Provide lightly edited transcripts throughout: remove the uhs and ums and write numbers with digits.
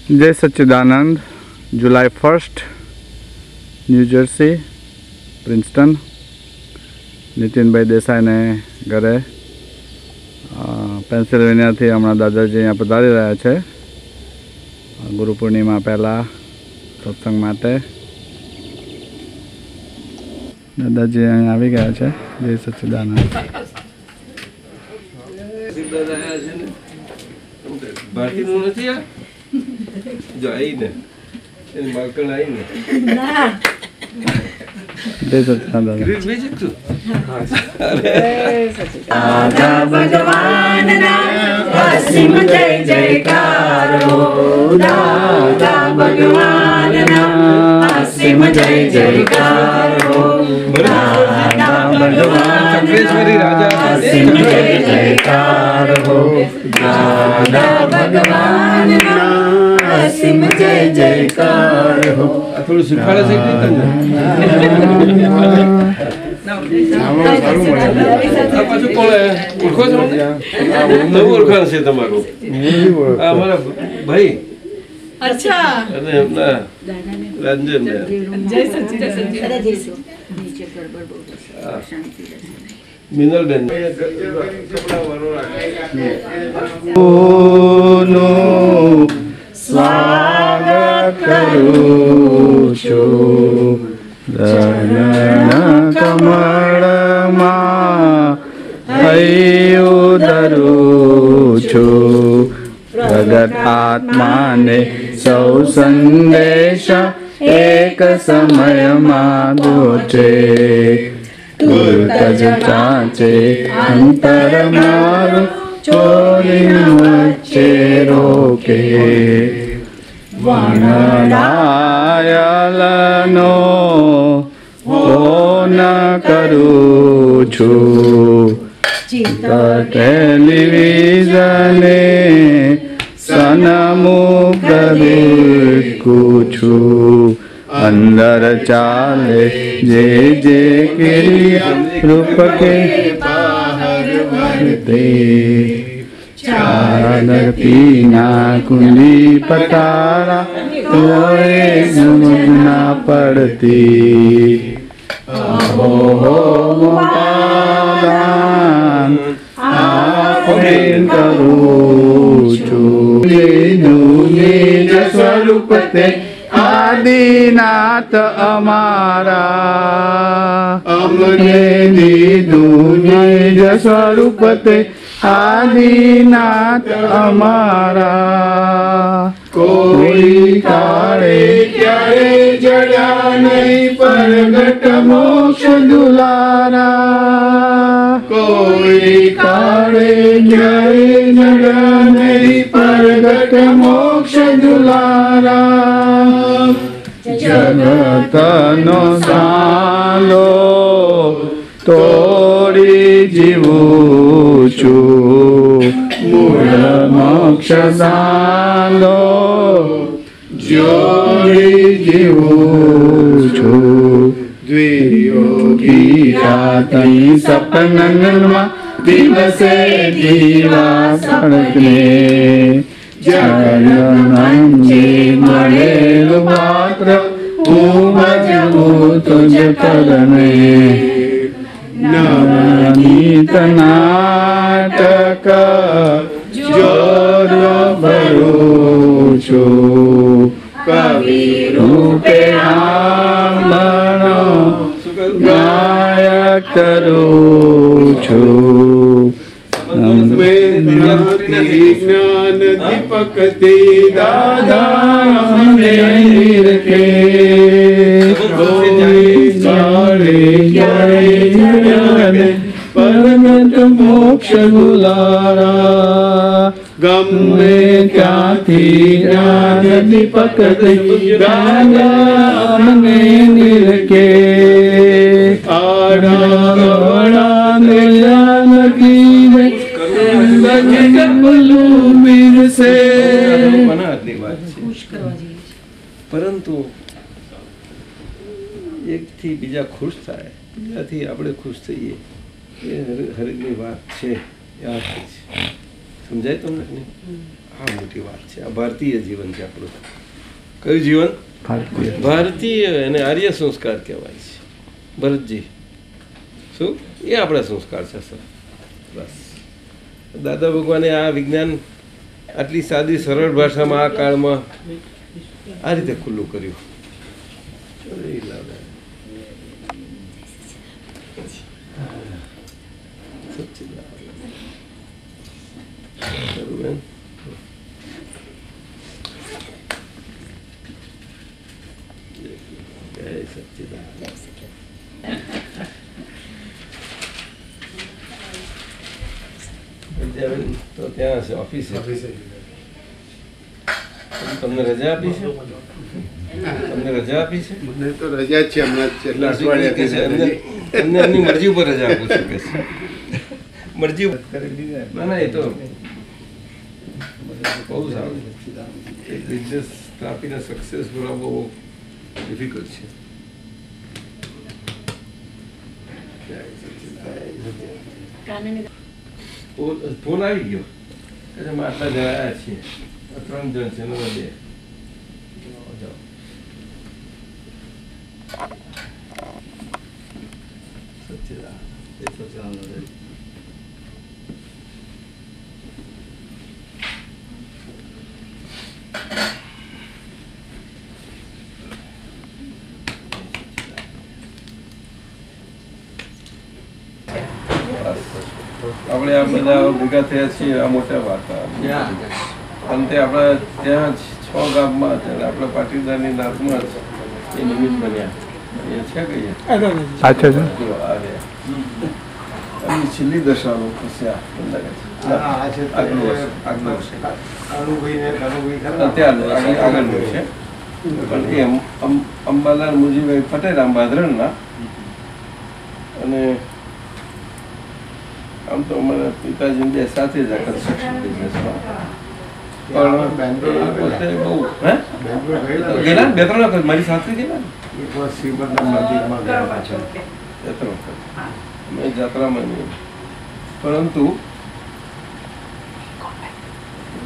जय सच्चिदानंद। जुलाई 1 new Jersey Princeton Nitin भाई देसाई ने घरे पेन्सिल्वेनिया थी हमणा दादाजी अहींया पधारी रह्या छे गुरु पूर्णिमा पहला सत्संग माटे। दादाजी अहीं आवी गया छे। जय सच्चिदानंद। जो आई ने बालकन आई ने जय सच्चिदानंद। ग्रीट भेज तू दादा भगवान ना असीम जय जयकार हो। दादा भगवान ना असीम जय जयकार हो। दादा भगवान ना असीम जय जयकार हो। दादा भगवान ना असीम जय जयकार हो। थोड़ું સુખાડે છે કે પાછું કોણે ઓળખો છો? નવું ઓળખાણ છે તમારું. અમારા ભાઈ. અચ્છા. અને એમના રંજન. જય સચ્ચિદાનંદ. મિનલબેન. स्वागत करूं छूं चरण कमळमां हૈયું ધરું છું। પ્રગટ આત્માને સૌ સંદેશ એક સમયમાં દોચે તુરત જ ચાચે અંતર મારું ચોરી વચ્ચે રોકે વનડાયલનો ફોન કરું છું ટેલિવિઝને સન્મુખ દેખું છું અંદર ચાલે જે જે રૂપ કે चादर पीना कुंडी पतारा लोए समझना पड़ती हो पादान आपने करूं छूं स्वरूप ते आदिनाथ अमारा अमने दीदूं निज स्वरूप ते आदिनाथ अमारा कोई काळे क्यारे जड़ा नहीं प्रगट मोक्ष दुलारा कोई काळे क्यारे जड़ा नहीं प्रगट मोक्ष दुलारा जगत नो सालो तोड़ी जीवूं छूं मूळ मोक्ष सालो जोड़ी जीवूं छूं। द्वियोगी रातनी सपननमा दिवसे जीवा सड़कने जगन्नाथजी मळेलुं पात्र मजबूत तुझ करने नवनीत नाटक जोर भरूं छूं कवि रूपे आमणो गायक करूं छूं। ज्ञान दीपक ते दादा हमने निरखे परमत मोक्ष दुलारा गमे त्याथी ज्ञान दीपक दादा हमने निरखे आड़ा ज्ञान की से परंतु एक थी बीजा खुश थाय बीजाथी आपणे खुश थईए ए हरेकनी वात छे याद समझाय तमने આ મોટી વાત છે. આ ભારતીય જીવન છે આપણું. કયું જીવન? ભારતીય. ભારતીય અને આર્ય સંસ્કાર કહેવાય છે. ભરતજી શું એ આપણા સંસ્કાર છે સર. બસ દાદા ભગવાને આ વિજ્ઞાન આટલી સાદી સરળ ભાષામાં આ કાળમાં આ રીતે ખુલ્લું કર્યું. તો ત્યાં છે ઓફિસે. તમને રજા આપી છે? તમને રજા આપી છે? મને તો રજા જ છે હમણાં છેલ્લા અઠવાડિયાથી. તમને એમની મરજી ઉપર રજા આપું છું કે મરજી ના ના એ તો બહુ સારું. એક બિઝનેસ આપીને સક્સેસ બહુ ડિફિકલ્ટ છે. ફોન આવી ગયો કે અમે આટલા જણા આવ્યા છીએ. 3 જણ છે ને 2 આપણે આ બધા ભેગા થયા છીએ. આ મોટા વાત અંતે આપણા ત્યાં 6 ગામમાં આપણા પાટીદારની નાતમાં જ એ નિમિત્ત બન્યા. એ છે કહીએ સાચે છે. એમની છેલ્લી દશાનું ખસ્યા આગળનું છે પણ એ અંબાલાલ મુજીભાઈ પટેલ આમ બાંધરણના. અને આમ તો અમારા પિતાજી બે સાથે જ આ કન્સ્ટ્રક્શન બિઝનેસમાં પણ પોતે બહુ ગયેલા 2-3 વખત મારી સાથે ગયેલા ને 2-3 વખત મેં જાત્રામાં નહીં. પરંતુ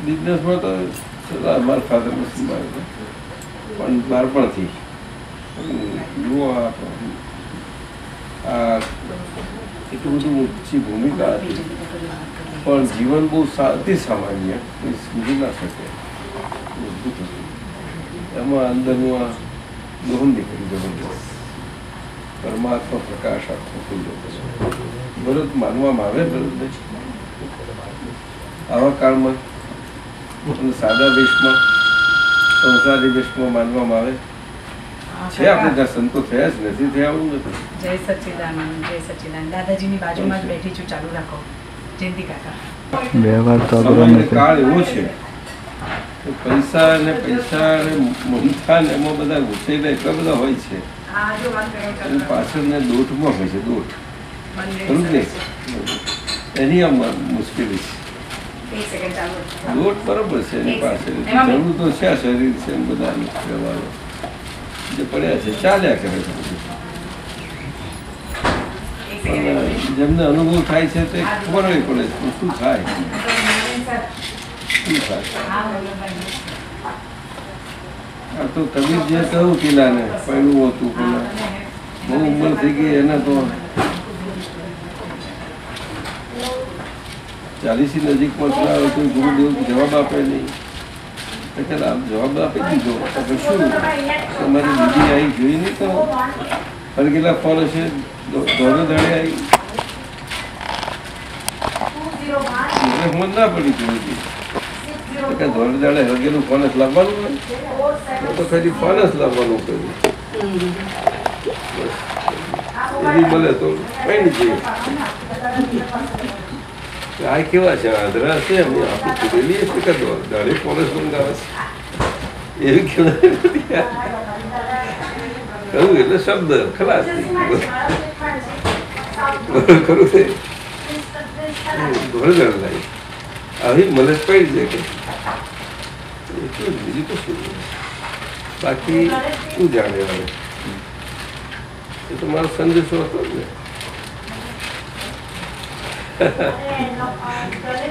બિઝનેસમાં તો મારા ફાધર મુસ્લિમ પણ બાળપણથી જુઓ આ એટલું બધું ઊંચી ભૂમિકા હતી પણ જીવન બહુ અતિ સામાન્ય કોઈ સમજી ના શકે અદભુત હતું. એમાં અંદરનું આ દોહન નીકળી જબરદસ્ત પરમાત્મા પ્રકાશ આખો ખુલ્લો છે. ભરત માનવામાં આવે ભરતભાઈ આવા કાળમાં અને સાદા વેશમાં સંસારી વેશમાં માનવામાં આવે છે. આપણે ત્યાં સંતો થયા જ નથી થયા એવું નથી. જય સચ્ચિદાનંદ, જય સચ્ચિદાનંદ. દાદાજીની બાજુમાં જ બેઠી છું, ચાલુ રાખો. જયંતિ કાકા. વ્યવહાર તો સામાન્ય કાળ એવો છે કે પૈસા અને મમતા ને એમાં બધા ઘૂસેલા એટલા બધા હોય છે. એની પાછળ દોટમાં હોય છે. દોટ ખરું ને એની આ મુશ્કેલી છે. દોટ બરોબર છે એની પાસે જરૂર તો છે. શરીર છે બધા વ્યવહારો જે પડ્યા છે ચાલ્યા કરે છે. પણ જેમને અનુભવ થાય છે તે ખબર નહીં પડે શું થાય. આ તો કબીર જે કહ્યું કિલ્લાને પહેલું હતું પેલા બહુ ઉંમર થઈ ગઈ એને તો 40 નજીક પહોંચવા આવે તો ગુરુદેવ જવાબ આપે નહીં. જવાબ આપી દીધો તો શું તમારી બીજી આવી જોઈ નહીં તો હરગેલા ફોન હશે દોડે દાડે આવી મને ના પડી જોઈ દોડે દાડે હરગેલું ફોન જ લાવવાનું હોય તો ખાલી ફોન જ લાવવાનું કહ્યું એવી મળે તો કઈ જઈએ. આ કેવા છે આદરા છે એમની આપી કીધેલી છે કે દાડે પોલીસ મંગાવે છે એવી કેવાય કહ્યું એટલે શબ્દ ખલાસ ખરું છે. ઘોડે દાડ લાવી આવી મળે પડી જાય કે એટલું જ બીજું તો શું. બાકી શું જાણે હવે એ તો મારો સંદેશો હતો જ ને.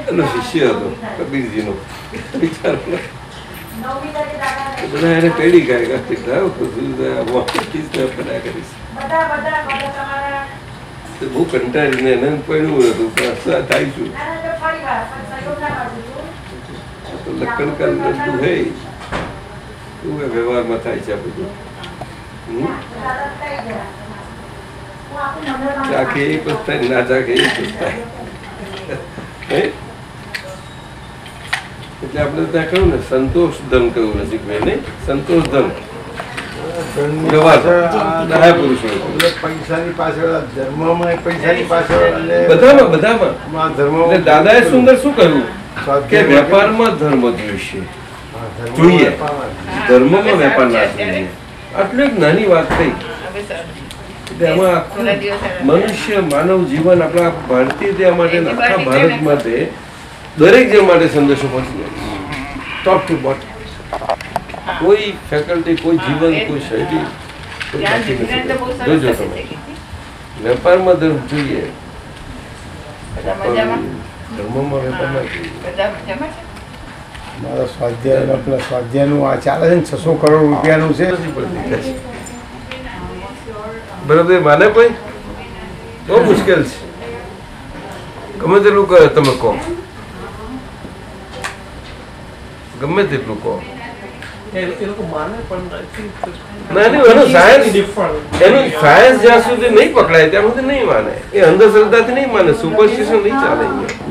એનો શિષ્ય હતો કબીરજીનો. વિચારો બધા એને પેઢી કાઢી કરીશ. બહુ કંટાળીને એને પડ્યું હતું પણ થાય છું લખણ કરતું હે એવું વ્યવહારમાં થાય છે આ બધું. ચાખે એ પસ્તાય ના ચાખે એ પસ્તાય. એટલે આપણે ત્યાં કહ્યું ને સંતોષ ધન કહ્યું નથી ભાઈ નહીં સંતોષ ધન પૈસાની પાછળ ધર્મમાં પૈસાની પાછળ બધામાં દાદાએ સુંદર શું કહ્યું કે વેપારમાં ધર્મ જોઈએ ધર્મમાં વેપાર ના જોઈએ. આટલી એક નાની વાત થઈ. એમાં આખું મનુષ્ય માનવ જીવન આપણા ભારતીય દેહ માટે આખા ભારત માટે દરેક જણ માટે સંદેશો પહોંચી જાય ટોપ ટુ બોટમ. કોઈ ફેકલ્ટી કોઈ જીવન કોઈ શૈલી જોજો તમે વેપારમાં ધર્મ જોઈએ ધર્મમાં વેપાર ના જોઈએ. મારા સ્વાધ્યાયનું આ ચાલે છે ને 600 કરોડ રૂપિયાનું છે. બરાબર માને કોઈ બહુ મુશ્કેલ છે. ગમે તેટલું કરે તમે કહો ગમે તેટલું કહો એનું સાયન્સ જ્યાં સુધી નહીં પકડાય ત્યાં સુધી નહીં માને. એ અંધશ્રદ્ધાથી નહીં માને સુપરસ્ટિશન નહીં ચાલે.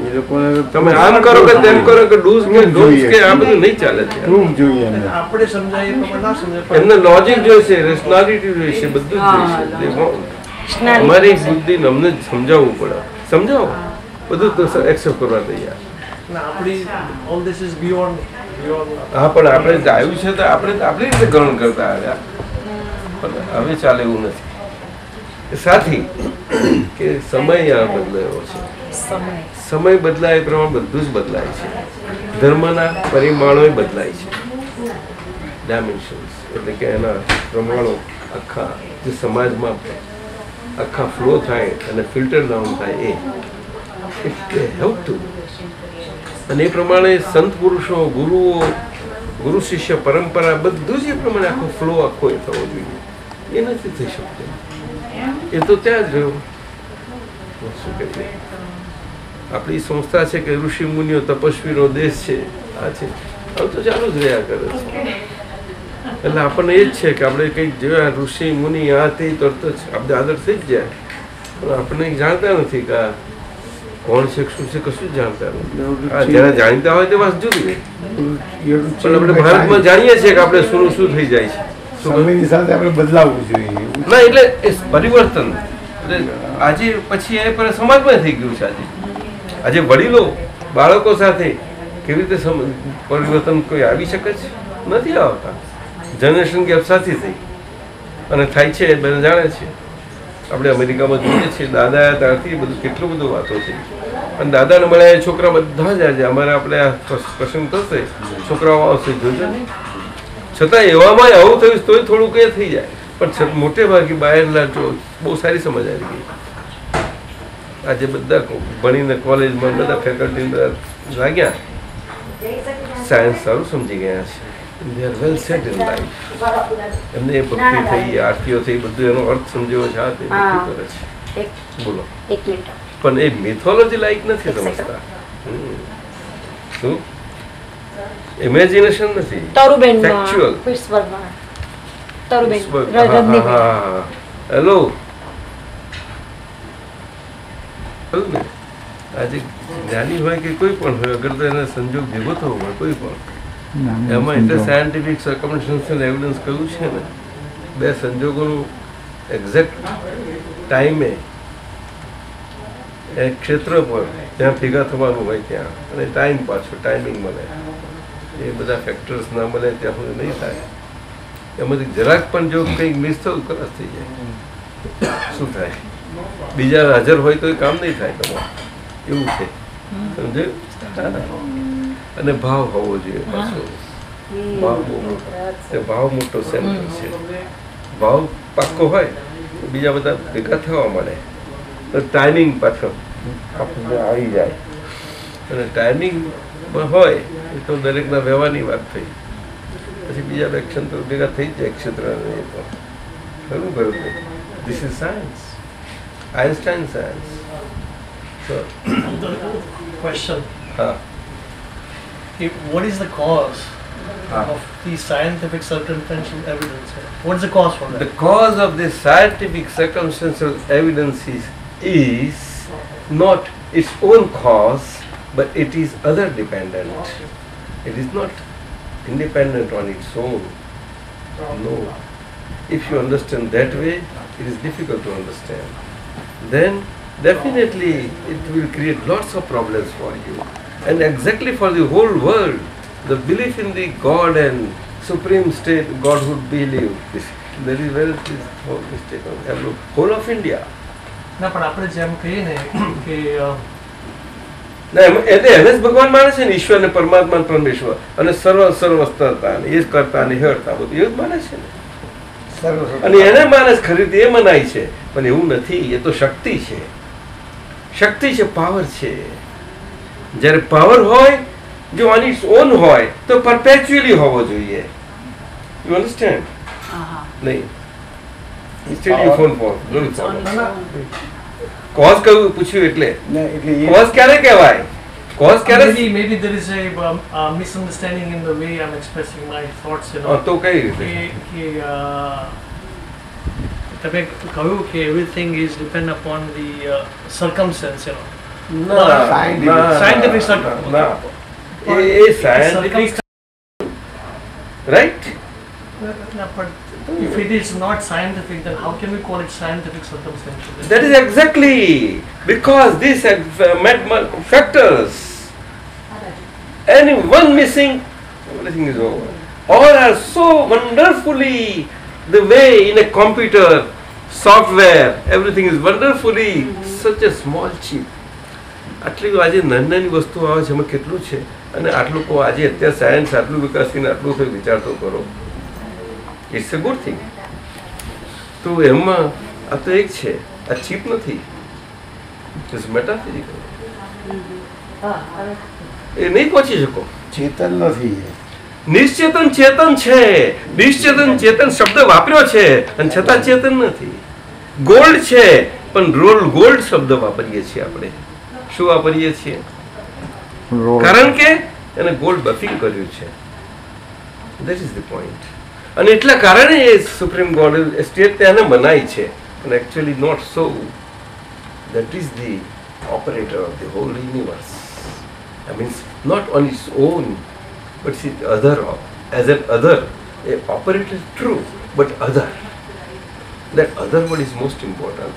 એ લોકોને તમે આમ કરો કે તેમ કરો કે ડૂઝ કે ડોન્ટ્સ કે આ બધું નહીં ચાલે. પ્રૂફ જોઈએ આપણે સમજાય ના સમજાય એમને લોજિક જોઈશે રેશનાલિટી જોઈશે બધું જ જોઈશે. અમારી બુદ્ધિને અમને સમજાવવું પડે. સમજાવો બધું તો એક્સેપ્ટ કરવા તૈયાર. હા પણ આપણે આવ્યું છે તો આપણે આપણી રીતે ગ્રહણ કરતા આવ્યા પણ હવે ચાલે એવું નથી. સાથી કે સમય આ બદલાયો છે. સમય બદલાય એ પ્રમાણે બધું જ બદલાય છે. ધર્મના પરિમાણો બદલાય છે. ડાયમેન્શન્સ એટલે કે એના પ્રમાણો આખા જે સમાજમાં આખા ફ્લો થાય અને ફિલ્ટર ડાઉન થાય એ હેવ ટુ. અને એ પ્રમાણે સંત પુરુષો ગુરુઓ ગુરુ શિષ્ય પરંપરા બધું જ એ પ્રમાણે આખો ફ્લો આખો એ થવો જોઈએ. એ નથી થઈ શકતું. એ તો ત્યાં જ રહ્યું. શું કહીએ આપણી સંસ્થા છે કે ઋષિ મુનિઓ તપસ્વીનો દેશ છે આ છે હવે તો ચાલુ જ રહ્યા કરે છે. એટલે આપણને એ જ છે કે આપણે કંઈક જોયા ઋષિ મુનિ આ તે તરત જ આપણે આદર થઈ જ જાય પણ આપણે જાણતા નથી કે કોણ છે શું છે કશું જ જાણતા નથી. જેને જાણતા હોય તે વાત જુદી પણ આપણે ભારતમાં જાણીએ છીએ કે આપણે શું શું થઈ જાય છે. સમયની સાથે આપણે બદલાવવું જોઈએ ના એટલે એ પરિવર્તન આજે પછી એ સમાજમાં થઈ ગયું છે. આજે વડીલો બાળકો સાથે કેવી રીતે પરિવર્તન કોઈ આવી શકે છે? નથી આવતા. જનરેશન ગેપ સાથે થઈ અને થાય છે બધા જાણે છે. આપણે અમેરિકામાં જોઈએ છીએ દાદા આવ્યા ત્યારથી બધું કેટલું બધું વાતો છે. અને દાદાને મળ્યા છોકરા બધા જ આજે અમારે આપણે આ પ્રસંગ થશે છોકરાઓ આવશે જોજો. છતાં એવામાં આવું થયું તોય થોડુંક એ થઈ જાય પણ મોટે ભાગે બહારના બહુ સારી સમજ આવી ગઈ. આજે બધા ભણીને કોલેજમાં બધા ફેકલ્ટી બધા લાગ્યા સાયન્સ સારું સમજી ગયા છે. They are well set in life. એમને એ ભક્તિ થઈ આરતીઓ થઈ બધું એનો અર્થ સમજ્યો છે. આ તે બધું કરે છે. બોલો પણ એ મિથોલોજી લાયક નથી સમજતા. શું ઇમેજિનેશન નથી ફેક્ચ્યુઅલ. હેલો આજે જ્ઞાની હોય કે કોઈ પણ હોય અગર તો એને સંજોગ ભેગો થવો હોય કોઈ પણ એમાં એટલે સાયન્ટિફિક સર્કમસ્ટન્શિયલ એવિડન્સ કહ્યું છે ને બે સંજોગોનું એક્ઝેક્ટ ટાઈમે એ ક્ષેત્ર પર ત્યાં ભેગા થવાનું હોય ત્યાં અને ટાઈમ પાછો ટાઈમિંગ મળે એ બધા ફેક્ટર્સ ના મળે ત્યાં સુધી નહીં થાય. એમાંથી જરાક પણ જો કંઈક મિસ થયું ખલાસ થઈ જાય. શું થાય બીજા હાજર હોય તો એ કામ નહીં થાય તમારે એવું છે સમજાયું. અને ભાવ હોવો જોઈએ પાછો. ભાવ બહુ મોટો ભાવ મોટો સેન્ટર છે. ભાવ પાક્કો હોય તો બીજા બધા ભેગા થવા મળે તો ટાઈમિંગ પાછો આપણને આવી જાય. અને ટાઈમિંગમાં હોય એ તો દરેકના વ્યવહારની વાત થઈ. પછી બીજા બે ક્ષેત્રો ભેગા થઈ જાય ક્ષેત્રને એ તો ખરું કહ્યું. This is science, Einstein science. Question. હા What is the cause Ah. of the scientific circumstantial evidence? What is the cause for The that? cause of this scientific circumstantial evidence is not its own cause, but it is other dependent. It is not independent on its own. No. If you understand that way, it is difficult to understand. Then definitely it will create lots of problems for you. And exactly for the whole world, the belief in the God and supreme state, Godhood belief, that is where it is mistaken. Whole of India. ના પણ આપણે જેમ કહીએ ને કે ના એટલે એને જ ભગવાન માને છે ને, ઈશ્વર ને પરમાત્મા ને પરમેશ્વર અને સર્વસ્તરતા ને એ જ કરતા ને હેરતા બધું એ જ માને છે ને. અને એને માને છે ખરી એ મનાય છે, પણ એવું નથી. એ તો શક્તિ છે, શક્તિ છે, પાવર છે. જ્યારે પાવર હોય જો ઓન ઇટ્સ ઓન હોય તો પરપેચ્યુઅલી હોવો જોઈએ. You understand? નહીં ફોન કોઝ કયું પૂછ્યું એટલે કોઝ ક્યારે કહેવાય? કોઝ ક્યારે? maybe there is a misunderstanding in the way I'm expressing my thoughts. તો કઈ રીતે? કે તમે કહ્યું કે everything is depend upon the circumstance, scientific circumstance. ના એ scientific right. But if it is not scientific, then how can we call it scientific circumstances? That is exactly because these factors, any one missing, everything is over. All are so wonderfully, the way in a computer software, everything is wonderfully such a small chip. આટલી આજે નાની નાની વસ્તુ આવે છે, એમાં કેટલું છે. અને આટલું આજે અત્યારે સાયન્સ આટલું વિકાસ થઈને આટલું થયું, વિચાર તો કરો. It's a good thing. તો એમાં આ તો એક છે, આ ચીપ નથી, ઇટ્સ મેટાફિઝિકલ. એ નહીં પહોંચી શકો. ચેતન નથી, નિશ્ચેતન ચેતન છે. નિશ્ચેતન ચેતન શબ્દ વાપર્યો છે અને છતાં ચેતન નથી. ગોલ્ડ છે પણ ગોલ્ડ શબ્દ વાપરીએ છીએ આપણે. શું વાપરીએ છીએ? કારણ કે એને ગોલ્ડ બફિંગ કર્યું છે. That is the point. અને એટલા કારણે એ સુપ્રીમ ગોડ સ્ટેટ તેને મનાય છે. અને actually not so. That is the operator of the whole universe. I means not on its own, but it other as an other. એ operator true, but other. That other word is most important.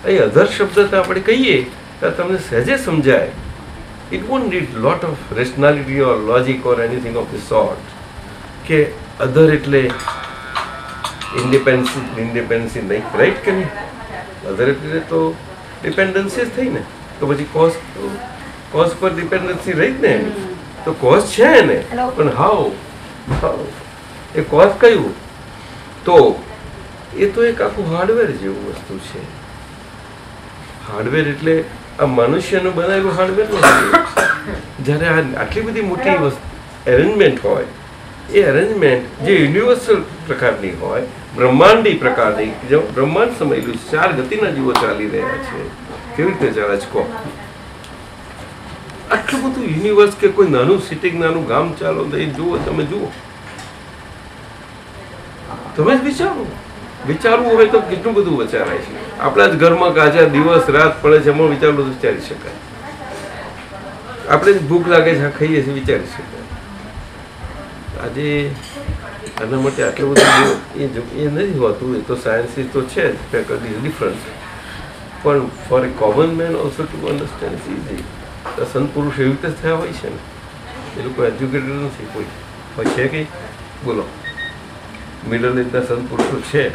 એ other શબ્દ તો આપણે કહીએ તો તમને સહેજે સમજાય. It won't need lot of rationality or logic or anything of the sort. કે અધર એટલે ઇન્ડિપેન્ડન્સી નહીં, રાઈટ કે નહીં? અધર એટલે તો ડિપેન્ડન્સી જ થઈ ને. તો પછી કોઝ પર ડિપેન્ડન્સી રહી જ ને. તો કોઝ છે ને, પણ હાઉ એ કોઝ કયું? તો એ તો એક આખું હાર્ડવેર જેવું વસ્તુ છે. હાર્ડવેર એટલે આ મનુષ્યનું બનાવેલું હાર્ડવેર નથી. જ્યારે આટલી બધી મોટી એરેન્જમેન્ટ હોય, એ એરેન્જમેન્ટ જે યુનિવર્સલ પ્રકારની હોય, બ્રહ્માંડી પ્રકારની, જો બ્રહ્માંડ સમયેલું 4 ગતિના જીવો ચાલી રહ્યા છે. કેવી રીતે ચાલે છે કહો? આટલું બધું યુનિવર્સ કે કોઈ નાનું સિટી, નાનું ગામ ચાલો તો એ જુઓ, તમે જુઓ, તમે જ વિચારવું હોય તો કેટલું બધું વિચારાય છે. આપણા જ ઘરમાં કાજા દિવસ રાત પડે છે, એમાં વિચારવું તો વિચારી શકાય. આપણે જ ભૂખ લાગે છે, ખાઈએ છીએ, વિચારી શકાય. આજે આના માટે આટલું બધું એ નથી હોતું. એ તો સાયન્સ તો છે જ, ફેકલ્ટી ડિફરન્ટ. પણ for a common man also to understand is easy. સંત પુરુષ એવી રીતે થયા હોય છે ને, એ લોકો એજ્યુકેટેડ નથી કોઈ હોય છે કંઈ? બોલો, મિડલ એજના સંત પુરુષો છે,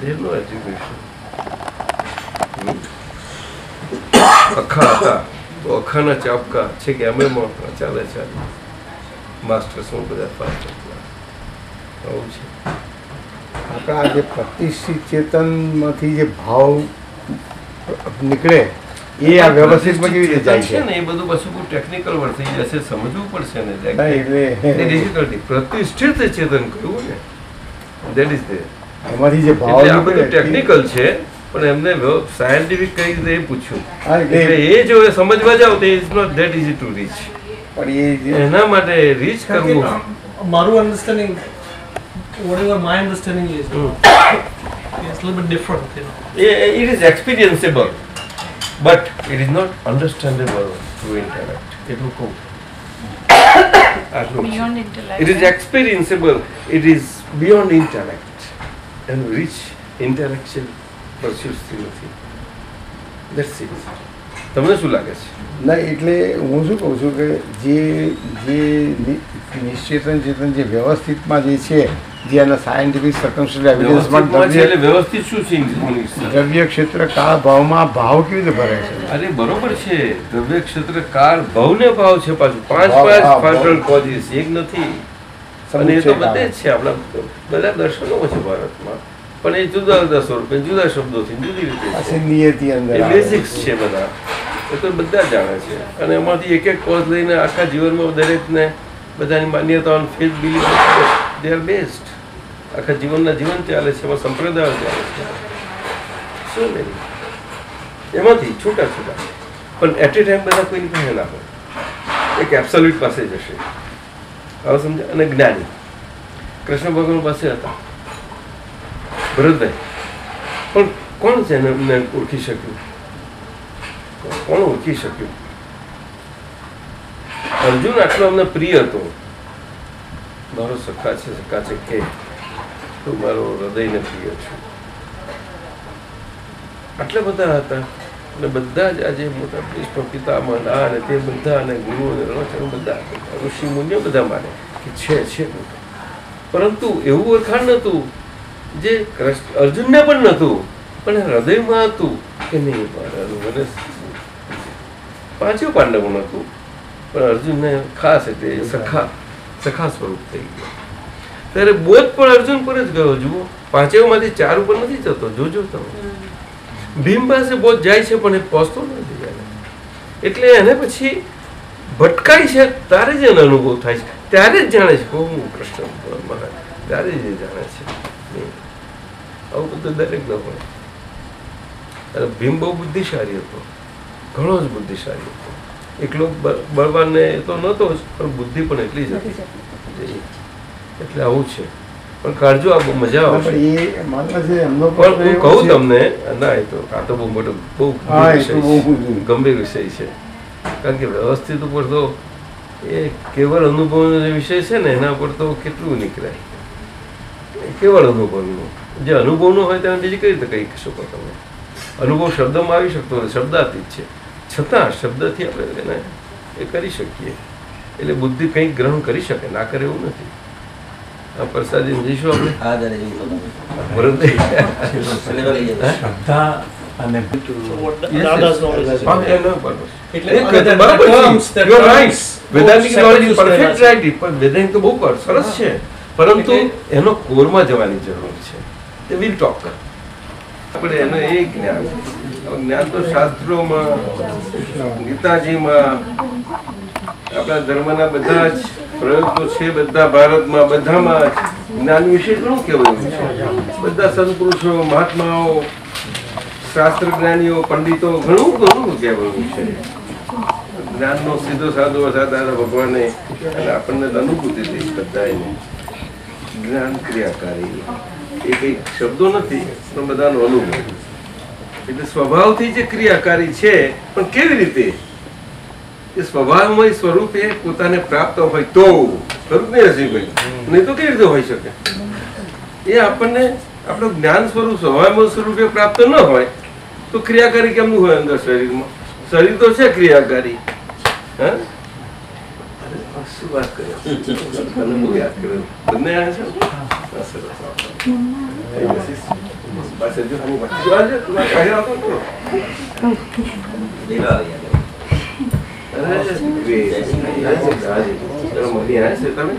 they have no education. અખા હતા તો અખાના ચાપકા છે કે અમે ચાલે છે. માસ્ટર્સમાં બધા ફાસ્ટ આવું છે. આપણા જે પ્રતિષ્ઠિત ચેતનમાંથી જે ભાવ નીકળે એ આ વ્યવસ્થિતમાં કેવી રીતે જાય છે છે? ને એ બધું પાછું બહુ ટેકનિકલ વર્ડ થઈ જશે, સમજવું પડશે ને ના, એટલે ડિફિકલ્ટી પ્રતિષ્ઠિત ચેતન કહ્યું ને દેટ ઇઝ ધેર. એમાંથી જે ભાવ એટલે આ નીકળે બધું ટેકનિકલ છે, પણ એમને સાયન્ટિફિક કઈ રીતે એ પૂછ્યું. હા, એટલે એટલે એ જો સમજવા જાવ તો is not that easy to reach. પણ એ જે એના માટે રીચ કરવું મારું understanding, whatever my understanding is, Hmm. it's a little bit different, you know. it is experienceable, but it is not understandable through intellect. એટલું કહું. આટલું છે. Beyond intellect. It is experienceable, it is beyond intellect, and which intellectual pursuits નથી. That's it. તમને શું લાગે છે? ના, એટલે હું શું કહું છું કે જે નિશ્ચેતન ચેતન જે વ્યવસ્થિતમાં જે છે, જે એના સાયન્ટિફિક સર્કમસ્ટન્શિયલ એવિડન્સમાં વ્યવસ્થિતમાં છે એટલે વ્યવસ્થિત શું છે ઇંગ્લિશ? દ્રવ્ય ક્ષેત્ર કાળ ભાવમાં ભાવ કેવી રીતે ભરે છે? અરે બરોબર છે, દ્રવ્ય ક્ષેત્ર કાળ ભાવને ભાવ છે, પાછું પાંચ ભાવ, પાંચ હા, ફાઇનલ ભાવ. કોઝિસ, એક નથી. અને એ તો બધે જ છે, આપણા બધા દર્શનો છે ભારતમાં, પણ એ જુદા જુદા સ્વરૂપે જુદા શબ્દોથી જુદી રીતે પાછી છે. નિયતિ અંદર એ આવે બેઝિક્સ છે બધા, એ તો બધા જાણે છે. અને એમાંથી એક એક કોઝ લઈને આખા જીવનમાં દરેકને બધાની માન્યતાઓ faith belief they are based. આખા જીવનના જીવન ચાલે છે, એમાં સંપ્રદાયો ચાલે છે. શું નહીં એમાંથી છૂટા છૂટા, પણ એટ એ ટાઈમ બધા કોઈની પાસે ના હોય, એક એબ્સોલ્યુટ પાસે જશે. હવે સમજ્યા? અને જ્ઞાની કૃષ્ણ ભગવાન પાસે હતા ભરતભાઈ, પણ કોણ છે એમને ઓળખી શક્યું? કોણ ઓળખી શક્યું? અર્જુન આટલો અમને પ્રિય હતો, મારો સખા છે કે તું મારો હૃદયને પ્રિય છું, આટલા બધા હતા. અને બધા જ આજે મોટા ભીષ્મ પિતામહ અને તે બધા અને ગુરુ અને રણોત્સવ બધા ઋષિ મુનિઓ બધા માને કે છે મોટા, પરંતુ એવું ઓળખાણ નહોતું જે અર્જુનને પણ નહોતું, પણ હૃદયમાં હતું કે નહીં મારાનું મને પાંચેય પાંડવોનું હતું, પણ અર્જુનને ખાસ એટલે સખા સ્વરૂપ થઈ ગયો. ત્યારે બોધ પણ અર્જુન પર જ ગયો. જુઓ, પાંચેયમાંથી ચાર ઉપર નથી જતો, જોજો તમે. ભીમ પાસે બોધ જાય છે પણ એ પહોંચતો નથી એને. એટલે એને પછી ભટકાય છે, ત્યારે જ એનો અનુભવ થાય છે, ત્યારે જ જાણે છે કે હું કૃષ્ણ મહારાજ, ત્યારે જ એ જાણે છે. આવું બધું દરેક ન હોય. અને ભીમ બહુ બુદ્ધિશાળી હતો, ઘણો જ બુદ્ધિશાળી હતો. એકલો બળવાનને તો નહોતો જ, પણ બુદ્ધિ પણ એટલી જ હતી. એટલે આવું છે. પણ કાઢજો, આ બહુ મજા પણ આવશે. એ માનવા છે એમનો પણ હું પ્રશ્ન કહું એવો છે- તમને, ના એ તો આ તો બહુ મોટો બહુ હા, એ વિષય તો છે. બહુ ઊંધું. ગંભીર વિષય છે. કારણ કે વ્યવસ્થિત ઉપર તો એ કેવળ અનુભવનો જે વિષય છે ને એના પર તો કેટલું નીકળાય. એ કેવળ અનુભવનું, જે અનુભવનો હોય તેને બીજી કઈ રીતે કહી શકો તમે? અનુભવ શબ્દમાં આવી શકતો નથી, શબ્દાતીત છે, છતાં શબ્દથી આપણે એને એ કરી શકીએ. એટલે બુદ્ધિ કંઈક ગ્રહણ કરી શકે, ના કરે એવું નથી. આ પ્રસાદી જઈશું આપણે So what Dada's knowledge is. એટલે વેદાંત તો બહુ સરસ છે, પરંતુ એનો કોરમાં જવાની જરૂર છે. એ વિલ ટોક આપણે એનો એ જ્ઞાન, જ્ઞાન તો શાસ્ત્રોમાં, ગીતાજીમાં, આપણા ધર્મના બધા જ પ્રયોગ તો છે, બધા ભારતમાં બધામાં જ જ્ઞાન વિશે ઘણું કહેવાયું છે. બધા સંતપુરુષો, મહાત્માઓ, શાસ્ત્ર જ્ઞાનીઓ, પંડિતો ઘણું કહેવાનું છે. જ્ઞાનનો સીધો સાધો સાધા ભગવાને અને આપણને અનુભૂતિ થઈ બધાને. જ્ઞાન ક્રિયાકારી એ કઈ શબ્દો નથી, પણ બધાનો અનુભવ. એટલે સ્વભાવથી જે ક્રિયાકારી છે, પણ કેવી રીતે? એ સ્વભાવમય સ્વરૂપે પોતાને પ્રાપ્ત હોય તો ખરું નહીં રસીભાઈ? નહીં તો કેવી રીતે હોઈ શકે? એ આપણને આપણું જ્ઞાન સ્વરૂપ સ્વભાવમય સ્વરૂપે પ્રાપ્ત ન હોય તો ક્રિયાકારી કેમનું હોય અંદર શરીરમાં? શરીર તો છે ક્રિયાકારી. હા, શું વાત કરે? બહુ યાદ કર્યો. બંને આવ્યા છે? હા, સરસ. બસ હજુ હું વાંચી આવજો. તું આ કહી આવતો હતો? અરે, ગ્રેટ. આજે મળી આવ્યા છે તમે?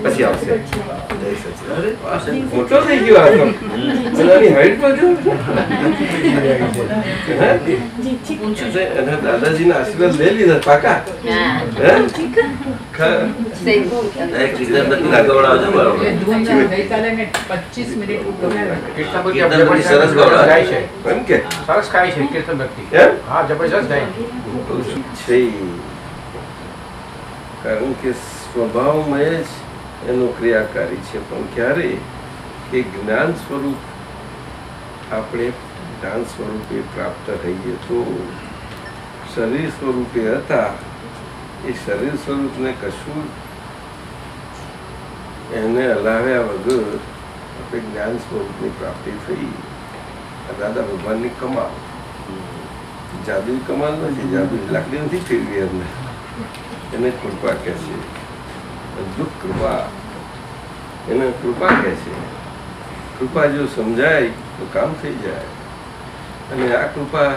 પછી આવશે જય સચિદાનંદ. અરે વાહ, મોટો થઈ ગયો આ તો. એનાની હાઈટ પર જો. અને દાદાજીના આશીર્વાદ લઈ લીધા પાકા. સરસ ખાય છે કીર્તન ભક્તિ. હા, જબરજસ્ત ગાય. કારણ કે સ્વભાવમય જ એનો ક્રિયાકારી છે. પણ ક્યારે કે જ્ઞાન સ્વરૂપ આપણે જ્ઞાન સ્વરૂપે પ્રાપ્ત થઈએ તો શરીર સ્વરૂપે હતા એ શરીર સ્વરૂપને કશું એને હલાવ્યા વગર આપણે જ્ઞાન સ્વરૂપની પ્રાપ્તિ થઈ. આ દાદા ભગવાનની કમાલ, જાદુઈ કમાલ નથી. જાદુ લાકડી નથી ફેરવી એમને. એને કૃપા કહે છે. અદ્ભુત કૃપા, એને કૃપા કહે છે. કૃપા જો સમજાય તો કામ થઈ જાય. અને આ કૃપા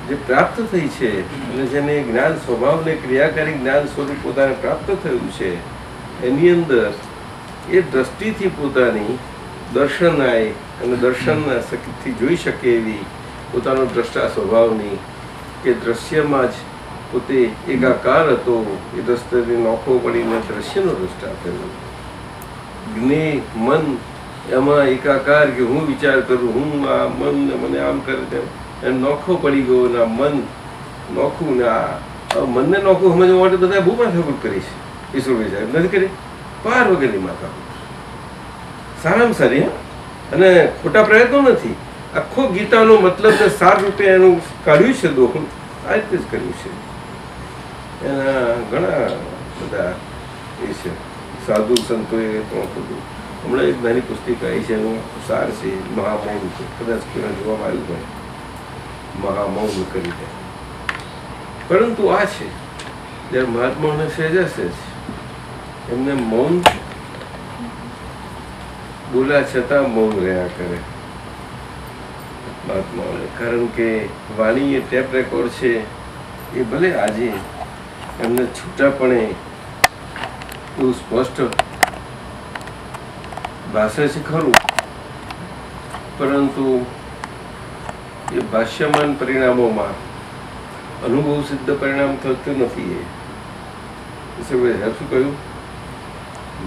જે પ્રાપ્ત થઈ છે અને જેને જ્ઞાન સ્વભાવને ક્રિયાકારી જ્ઞાન સ્વરૂપ પોતાને પ્રાપ્ત થયું છે એની અંદર એ દ્રષ્ટિથી પોતાની દર્શનાય અને દર્શનના શક્તિથી જોઈ શકે એવી પોતાનો દ્રષ્ટા સ્વભાવની કે દ્રશ્યમાં જ પોતે એકાકાર હતો. એ દ્રષ્ટિને નોખો પડીને દ્રશ્યનો દ્રષ્ટા થયો. જ્ઞેય મન એમાં એકાકાર કે હું વિચાર કરું, હું આ મન મને આમ કરે તેમ એમ નોખો પડી ગયો. ના મન નોખું ને આ મનને નોખું સમજવા માટે બધા બહુ માથાકૂટ કરી છે. ઈશ્વરભાઈ સાહેબ નથી કરી? પાર વગરની માથાકૂટ સારામાં સારી. અને ખોટા પ્રયત્નો નથી. આખો ગીતાનો મતલબ ને સાર રૂપે એનું કાઢ્યું છે. દોખું આ રીતે જ કર્યું છે. એના ઘણા બધા એ છે સાધુ સંતોએ પણ બધું. હમણાં એક નાની પુસ્તિકા આવી છે એનું સાર છે મહામૌન. કદાચ કોઈ જોવામાં આવ્યું હોય મહામૌન કરી. પરંતુ આ છે જ્યારે મહાત્માઓને સહેજા સહેજ એમને મૌન બોલ્યા છતાં મૌન રહ્યા કરે મહાત્માઓને. કારણ કે વાણી એ ટેપ રેકોર્ડ છે. એ ભલે આજે એમને છૂટાપણે એવું સ્પષ્ટ ભાષા છે ખરું, પરંતુ એ ભાષ્યમાન પરિણામોમાં અનુભવ સિદ્ધ પરિણામ થતું નથી. શું કહ્યું?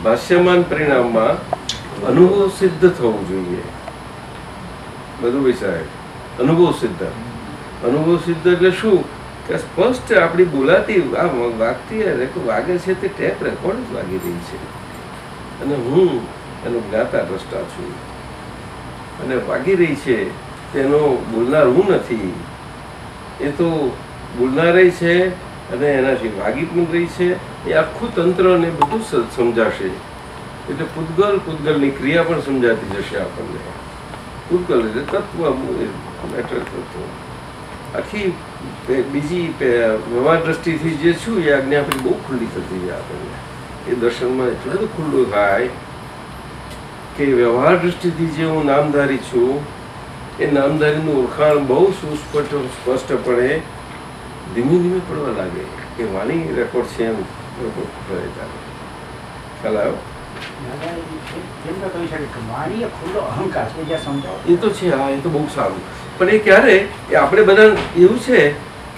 ભાષ્યમાન પરિણામમાં અનુભવ સિદ્ધ થવું જોઈએ. બધું વિચારે અનુભવ સિદ્ધ. અનુભવ સિદ્ધ એટલે શું કે સ્પષ્ટ આપણી બોલાતી આ વાગતી વાગે છે તે ટેપ રેકોર્ડ જ વાગી રહી છે અને હું એનો જ્ઞાતા દ્રષ્ટા છું અને વાગી રહી છે તેનો બોલનાર હું નથી. એ તો બોલનાર છે અને એનાથી વાગી પણ રહી છે. એ આખું તંત્ર ને બધું સમજાશે. એટલે પૂતગલની ક્રિયા પણ સમજાતી જશે આપણને. પૂતગલ એટલે તત્વ, મેટર તત્વ. આખી બીજી વ્યવહાર દ્રષ્ટિથી જે છું એ આજ્ઞા આપણી બહુ ખુલ્લી થતી જાય આપણને. એ દર્શનમાં એટલું બધું ખુલ્લું થાય કે વ્યવહાર દ્રષ્ટિથી જે હું નામધારી છું એ નામધારીનું ઓળખાણ બહુ સ્પષ્ટપણે ધીમે ધીમે પડવા લાગે કે વાણી રેકોર્ડ છે એમ ખ્યાલ આવ્યો. એ તો છે. હા, એ તો બહુ સારું. પણ એ ક્યારે એ આપણે બધા એવું છે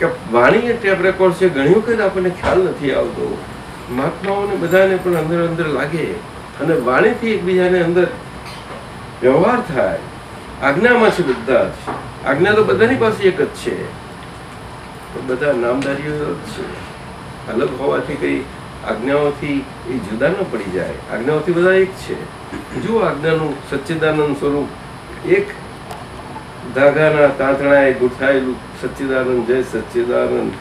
કે વાણી એ ટેપ રેકોર્ડ છે. ઘણી વખત આપણને ખ્યાલ નથી આવતો. મહાત્માઓને બધાને પણ અંદર અંદર લાગે અને વાણીથી એકબીજાને અંદર વ્યવહાર થાય. આજ્ઞામાં છે બધા જ. આજ્ઞા તો બધાની પાસે એક જ છે. બધા નામધારીઓ છે. અલગ હોવાથી કઈ આજ્ઞાઓથી એ જુદા ન પડી જાય. આજ્ઞાઓથી બધા એક છે. જુઓ આજ્ઞાનું સચ્ચિદાનંદ સ્વરૂપ એક ધાગાના તાંતણાએ ગૂંથાયેલું સચ્ચિદાનંદ. જય સચ્ચિદાનંદ.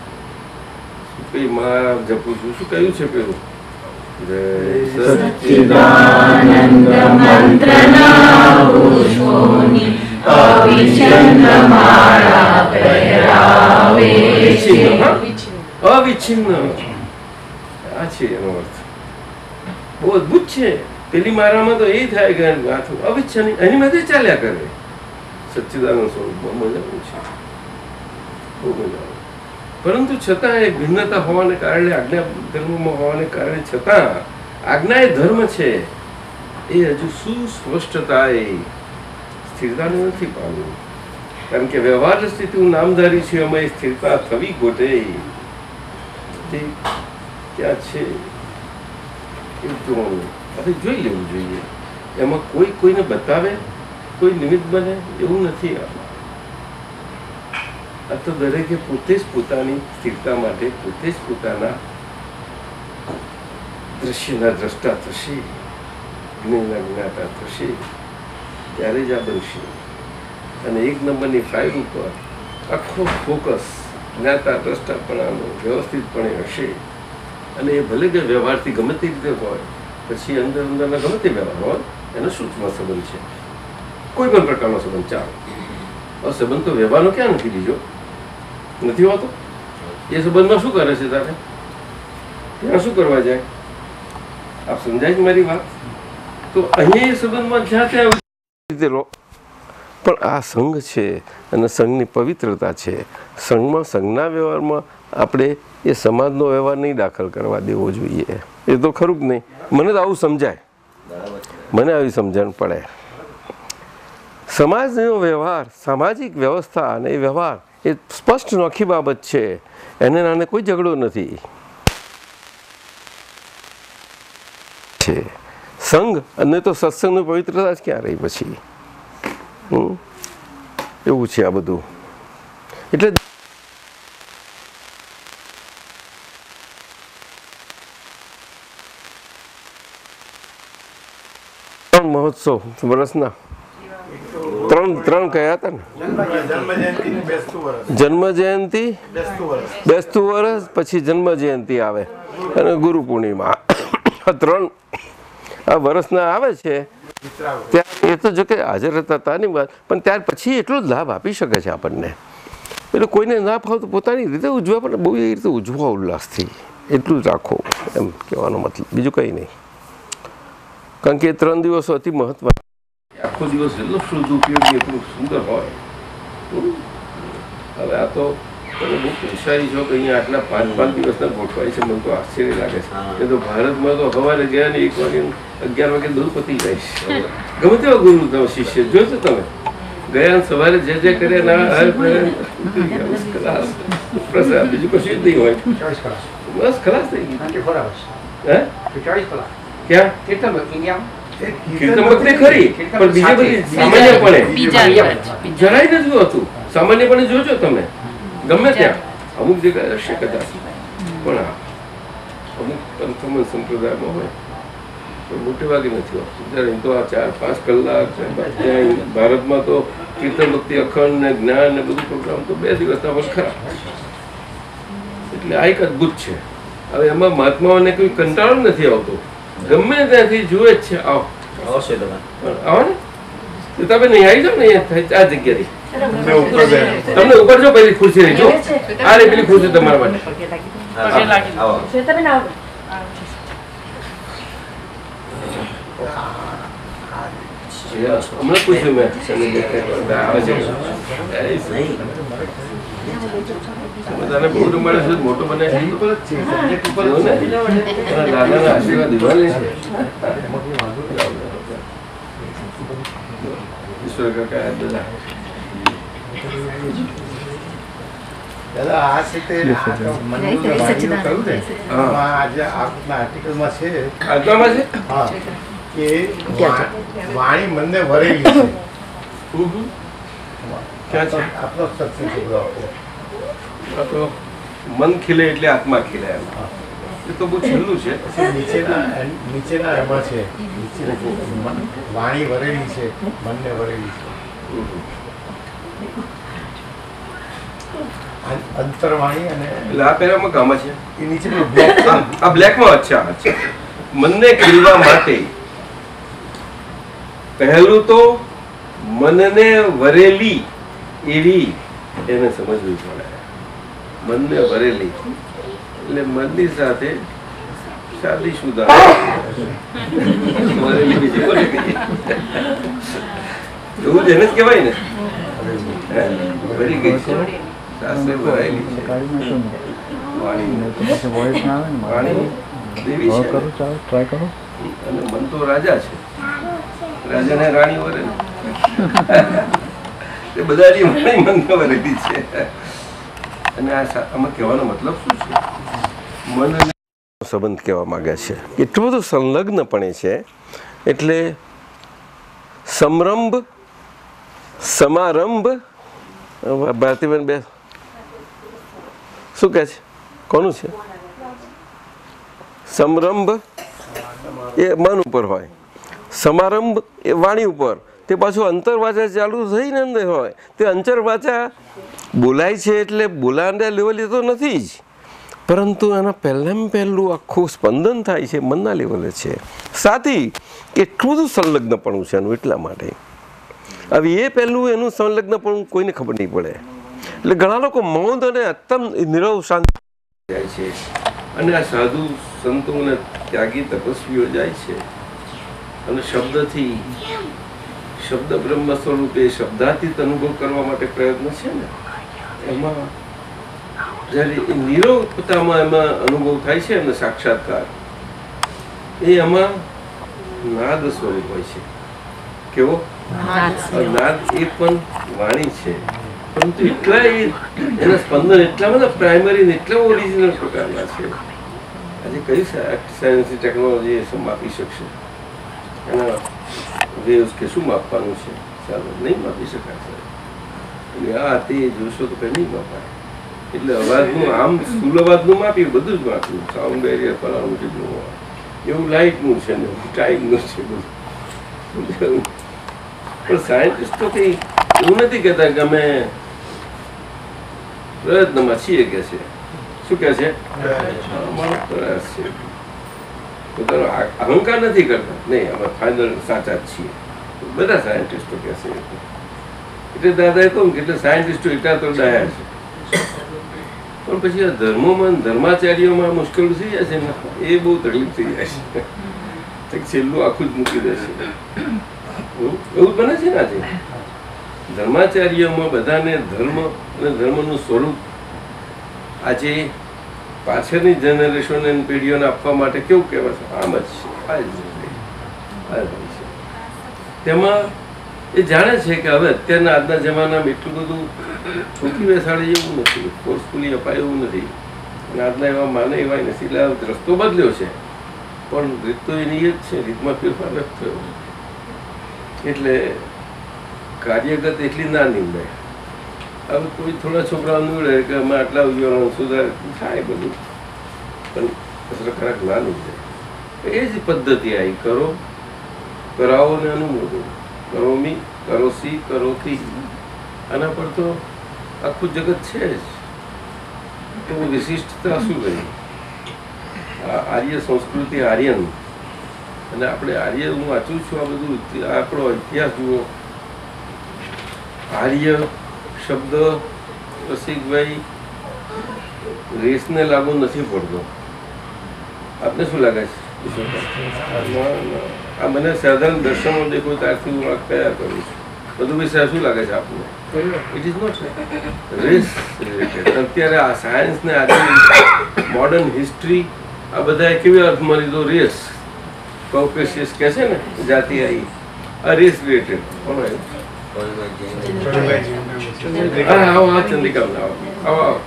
કઈ મહારાજ જપું છું. શું કહ્યું છે પેલું? જય સચ્ચિદાનંદ મંત્રના પુષ્પોની અવિચ્છિન્ન માળા પહેરાવે છે. અવિચ્છિન્ન આ છે એનો અર્થ. બહુ અદભુત છે. પેલી મારામાં તો એ થાય કે અવિચ્છિન્ન એની માટે ચાલ્યા કરે. સચ્ચિદાનંદ સ્વરૂપ બહુ મજાનું છે. બહુ મજાનું. પરંતુ છતાં એ ભિન્નતા હોવાને કારણે આજ્ઞા ધર્મમાં હોવાને કારણે છતાં આજ્ઞા એ ધર્મ છે, એ હજુ સુસ્પષ્ટતાએ સ્થિરતાને નથી પામ્યું. કારણ કે વ્યવહાર સ્થિતિ હું નામધારી છું, એમાં સ્થિરતા થવી ગોટે તે ક્યાં છે એ જોવાનું, આપણે જોઈ લેવું જોઈએ. એમાં કોઈ કોઈને બતાવે, કોઈ નિમિત્ત બને એવું નથી. આ તો દરેકે પોતે જ પોતાની સ્થિરતા માટે પોતે જ પોતાના દ્રશ્યના દ્રષ્ટા થશે, જ્ઞાનના જ્ઞાતા થશે, ત્યારે જ આ બનશે. અને 1 નંબરની ફાઇલ ઉપર આખો ફોકસ જ્ઞાતા દ્રષ્ટાપણાનો વ્યવસ્થિતપણે હશે. અને એ ભલે કે વ્યવહારથી ગમે તે રીતે હોય, પછી અંદર અંદરના ગમે તે વ્યવહાર હોય, એનો સૂક્ષ્મ સંબંધ છે, કોઈ પણ પ્રકારનો સંબંધ ચાલો. આ સંબંધ તો વ્યવહારનો ક્યાં નથી બીજો નથી હોતો. એ સંબંધમાં શું કરે છે તારે, ત્યાં શું કરવા જાય? આપ સમજાય છે મારી વાત? તો અહીંયા એ સંબંધમાં જ્યાં ત્યાં લીધેલો, પણ આ સંઘ છે અને સંઘની પવિત્રતા છે. સંઘમાં સંઘના વ્યવહારમાં આપણે એ સમાજનો વ્યવહાર નહીં દાખલ કરવા દેવો જોઈએ. એ તો ખરું જ નહીં. મને તો આવું સમજાય, મને આવી સમજણ પડે. સમાજનો વ્યવહાર, સામાજિક વ્યવસ્થા અને એ વ્યવહાર એ સ્પષ્ટ નોખી બાબત છે. એને નાને કોઈ ઝઘડો નથી. સંઘ અને તો સત્સંગની પવિત્રતા જ ક્યાં રહી પછી? એવું છે આ બધું. એટલે મહોત્સવ વર્ષના ત્રણ કયા હતા ને? જન્મ જયંતિ, બેસતું વર્ષ, પછી જન્મ જયંતિ આવે અને ગુરુ પૂર્ણિમા. આ 3 આ વર્ષના આવે છે. ત્યાં એ તો જો કે હાજર હતા ની વાત, પણ ત્યાર પછી એટલો જ લાભ આપી શકે છે આપણને. એટલે કોઈને ના ફાવતો પોતાની રીતે ઉજવા, પણ બહુ એ રીતે ઉજવા ઉલ્લાસથી, એટલું જ રાખો એમ કહેવાનો મતલબ, બીજું કંઈ નહીં. કારણ કે 3 દિવસો અતિ મહત્વ. આખો દિવસ એટલો શુદ્ધ ઉપયોગી, એટલું સુંદર હોય. હવે આ તો તમે બહુ પૈસાઈ છો કે અહીંયા આટલા 5-5 દિવસના ગોઠવાય છે. મને તો આશ્ચર્ય લાગે છે. એ તો ભારતમાં તો સવારે ગયા ને 1 વાગે 11 વાગે દૂર પતી જાય છે. ગમે તેવા ગુરુ તમે શિષ્ય જોજો તમે ગયા સવારે જે કર્યા ના પ્રસાદ, બીજું કશું જ નહીં હોય. બસ ખલાસ થઈ ગઈ. હે ક્યાં કીર્તન વખતે ખરી, પણ બીજે બધી સામાન્યપણે જરાય નથી હોતું. સામાન્યપણે જોજો તમે ગમે ત્યાં, અમુક જગ્યાએ હશે કદાચ, પણ અમુક પંથમાં સંપ્રદાયમાં હોય તો મોટે ભાગે નથી હોતું. જ્યારે તો આ 4-5 કલાક ભારતમાં તો કીર્તન ભક્તિ અખંડ ને જ્ઞાન ને બધું પ્રોગ્રામ તો 2 દિવસના પણ ખરા. એટલે આ એક અદભુત છે. હવે એમાં મહાત્માઓને કોઈ કંટાળો નથી આવતો, ગમે ત્યાંથી જુએ જ છે. આવો આવો ને તો તમે નહીં આવી જાઓ ને આ જગ્યાથી. તમને ઉપર જો પેલી ખુરશી રહી, જો આ રે પેલી ખુરશી તમારા માટે. હમણાં પૂછ્યું મેં બધાને બહુ રમાડે છે, મોટો બને દાદાના આશીર્વાદ દિવાળી છે. ઈશ્વર કાકા બધા દાદા આ છે તે કહ્યું ને આજે આપના આર્ટિકલમાં છે, આટલામાં છે હા, કે વાણી મનને વરેલી છે. ક્યાં છે આપનો સત્સંગ છે બધો. આ તો મન ખીલે એટલે આત્મા ખીલે. એમ એ તો બહુ છેલ્લું છે. નીચેના એમાં છે, વાણી વરેલી છે, મનને વરેલી છે. અંતરવાણી અને એટલે આ પહેલામાં કામાં છે. એ નીચે બ્લેક આ બ્લેકમાં અચ્છા અચ્છા. મનને ખીલવા માટે પહેલું તો મનને વરેલી એવી એને સમજવી પડે. મનને વરેલી એટલે મનની સાથે શાદી શુદા વરેલી બીજી બોલે એવું જ એને જ કહેવાય ને. વરી ગઈ છે, સાસરે ભરાયેલી છે. વાણી દેવી છે કરો, ચાલો ટ્રાય કરો. અને મન તો રાજા છે. રાજાને રાણી વરે ને. એ બધાની વાણી મન વરેલી છે. અને આમાં કહેવાનો મતલબ શું છે? મન અને સંબંધ કહેવા માંગ્યા છે. એટલું બધું સંલગ્નપણે છે. એટલે સમરંભ, સમારંભ, ભારતીબેન બે શું કહે છે? કોનું છે? સમરંભ એ મન ઉપર હોય, સમારંભ એ વાણી ઉપર. તે પાછું અંતરવાચા ચાલુ થઈને અંદર હોય. તે અંતરવાચા બોલાય છે એટલે બોલાના લેવલે તો નથી જ, પરંતુ એના પહેલાં પહેલું આખું સ્પંદન થાય છે મનના લેવલે છે. સાથી એટલું બધું સંલગ્નપણું છે એનું. એટલા માટે હવે એ પહેલું એનું સંલગ્નપણું કોઈને ખબર નહીં પડે. એટલે ઘણા લોકો મૌન અને અત્તમ નિરવ શાંતિ જાય છે. અને આ સાધુ સંતો અને ત્યાગી તપસ્વીઓ જાય છે અને શબ્દથી, શબ્દ બ્રહ્મ સ્વરૂપે શબ્દાતીત અનુભવ કરવા માટે પ્રયત્ન છે ને, એમાં જ્યારે એ નિરવતામાં એમાં અનુભવ થાય છે અને સાક્ષાત્કાર, એ એમાં નાદ સ્વરૂપ હોય છે. કેવો નાદ? એ પણ વાણી છે, પરંતુ એટલા એના સ્પંદન એટલા બધા પ્રાઇમરી ને એટલા ઓરિજિનલ પ્રકારના છે. આજે કઈ સાયન્સ ટેકનોલોજી એ શું માપી શકશે? એના વેવ્સ કે શું માપવાનું છે? ચાલો, નહીં માપી શકાય. એટલે આ તે જોશો તો કઈ નહીં માપાય. એટલે અવાજનું આમ સ્થૂલ અવાજનું માપ્યું, બધું જ માપ્યું, સાઉન્ડ બેરિયર ફલાણું જેટલું એવું લાઇટનું છે ને ટાઈમનું છે બધું. પણ સાયન્ટિસ્ટો કઈ એવું નથી કહેતા કે અમે પ્રયત્નમાં છીએ કે છે. શું કે છે? અમારો પ્રયાસ છે. પોતાનો અહંકાર નથી કરતા. નહીં, અમે ફાઇનલ સાચા જ છીએ. બધા સાયન્ટિસ્ટો કહે છે. એટલે દાદાએ કહું કે એટલે સાયન્ટિસ્ટો એટલા તો ડાયા છે. પણ પછી આ ધર્મોમાં, ધર્માચાર્યોમાં મુશ્કેલ થઈ જાય છે ને, એ બહુ તકલીફ થઈ જાય છે. છેલ્લું આખું જ મૂકી દેશે. એવું બને છે ને આજે ધર્માચાર્યોમાં બધાને ધર્મ અને ધર્મનું સ્વરૂપ આજે પાછળની જનરેશનને પેઢીઓને આપવા માટે કેવું કહેવાય છે? આમ જ છે. તેમાં એ જાણે છે કે હવે અત્યારના આજના જમાનામાં એટલું બધું છોકરી બેસાડે એવું નથી, ફોર્સફુલી અપાય એવું નથી. અને આજના એવા માને એવા નથી. એટલે રસ્તો બદલ્યો છે, પણ રીત તો એની જ છે. રીતમાં ફેરફાર નથી થયો. એટલે કાર્યગત એટલી ના નીવડાય. હવે કોઈ થોડા છોકરાઓ નીવડે કે અમે આટલા ઉજવવાનું સુધાર થાય બધું, પણ અસરકારક ના નીવડે. એ જ પદ્ધતિ આવી. કરો, કરાવો ને અનુમોદો. કરોમી, કરોસી, કરોતી. આના પર તો આખું જગત છે જ. તો વિશિષ્ટતા શું કરી? આર્ય સંસ્કૃતિ, આર્યન. અને આપણે આર્ય, હું વાંચું છું આ બધું, આપણો ઇતિહાસ જુઓ. આર્ય શબ્દ રસિકભાઈ રેસને લાગુ નથી પડતો. આપને શું લાગે છે? આ મને સાધારણ દર્શનો દેખો ત્યારથી હું આ કયા કરું છું. બધું વિશે શું લાગે છે આપને? It is not race related. અત્યારે આ સાયન્સ ને આજે મોડર્ન હિસ્ટ્રી આ બધા કેવી અર્થમાં લીધો? રેસ, કોકેશિયસ કહે છે ને, જાતિ આવી. આ રેસ રિલેટેડ. કોણ આવ્યું? ચંદ્રિકા આવો.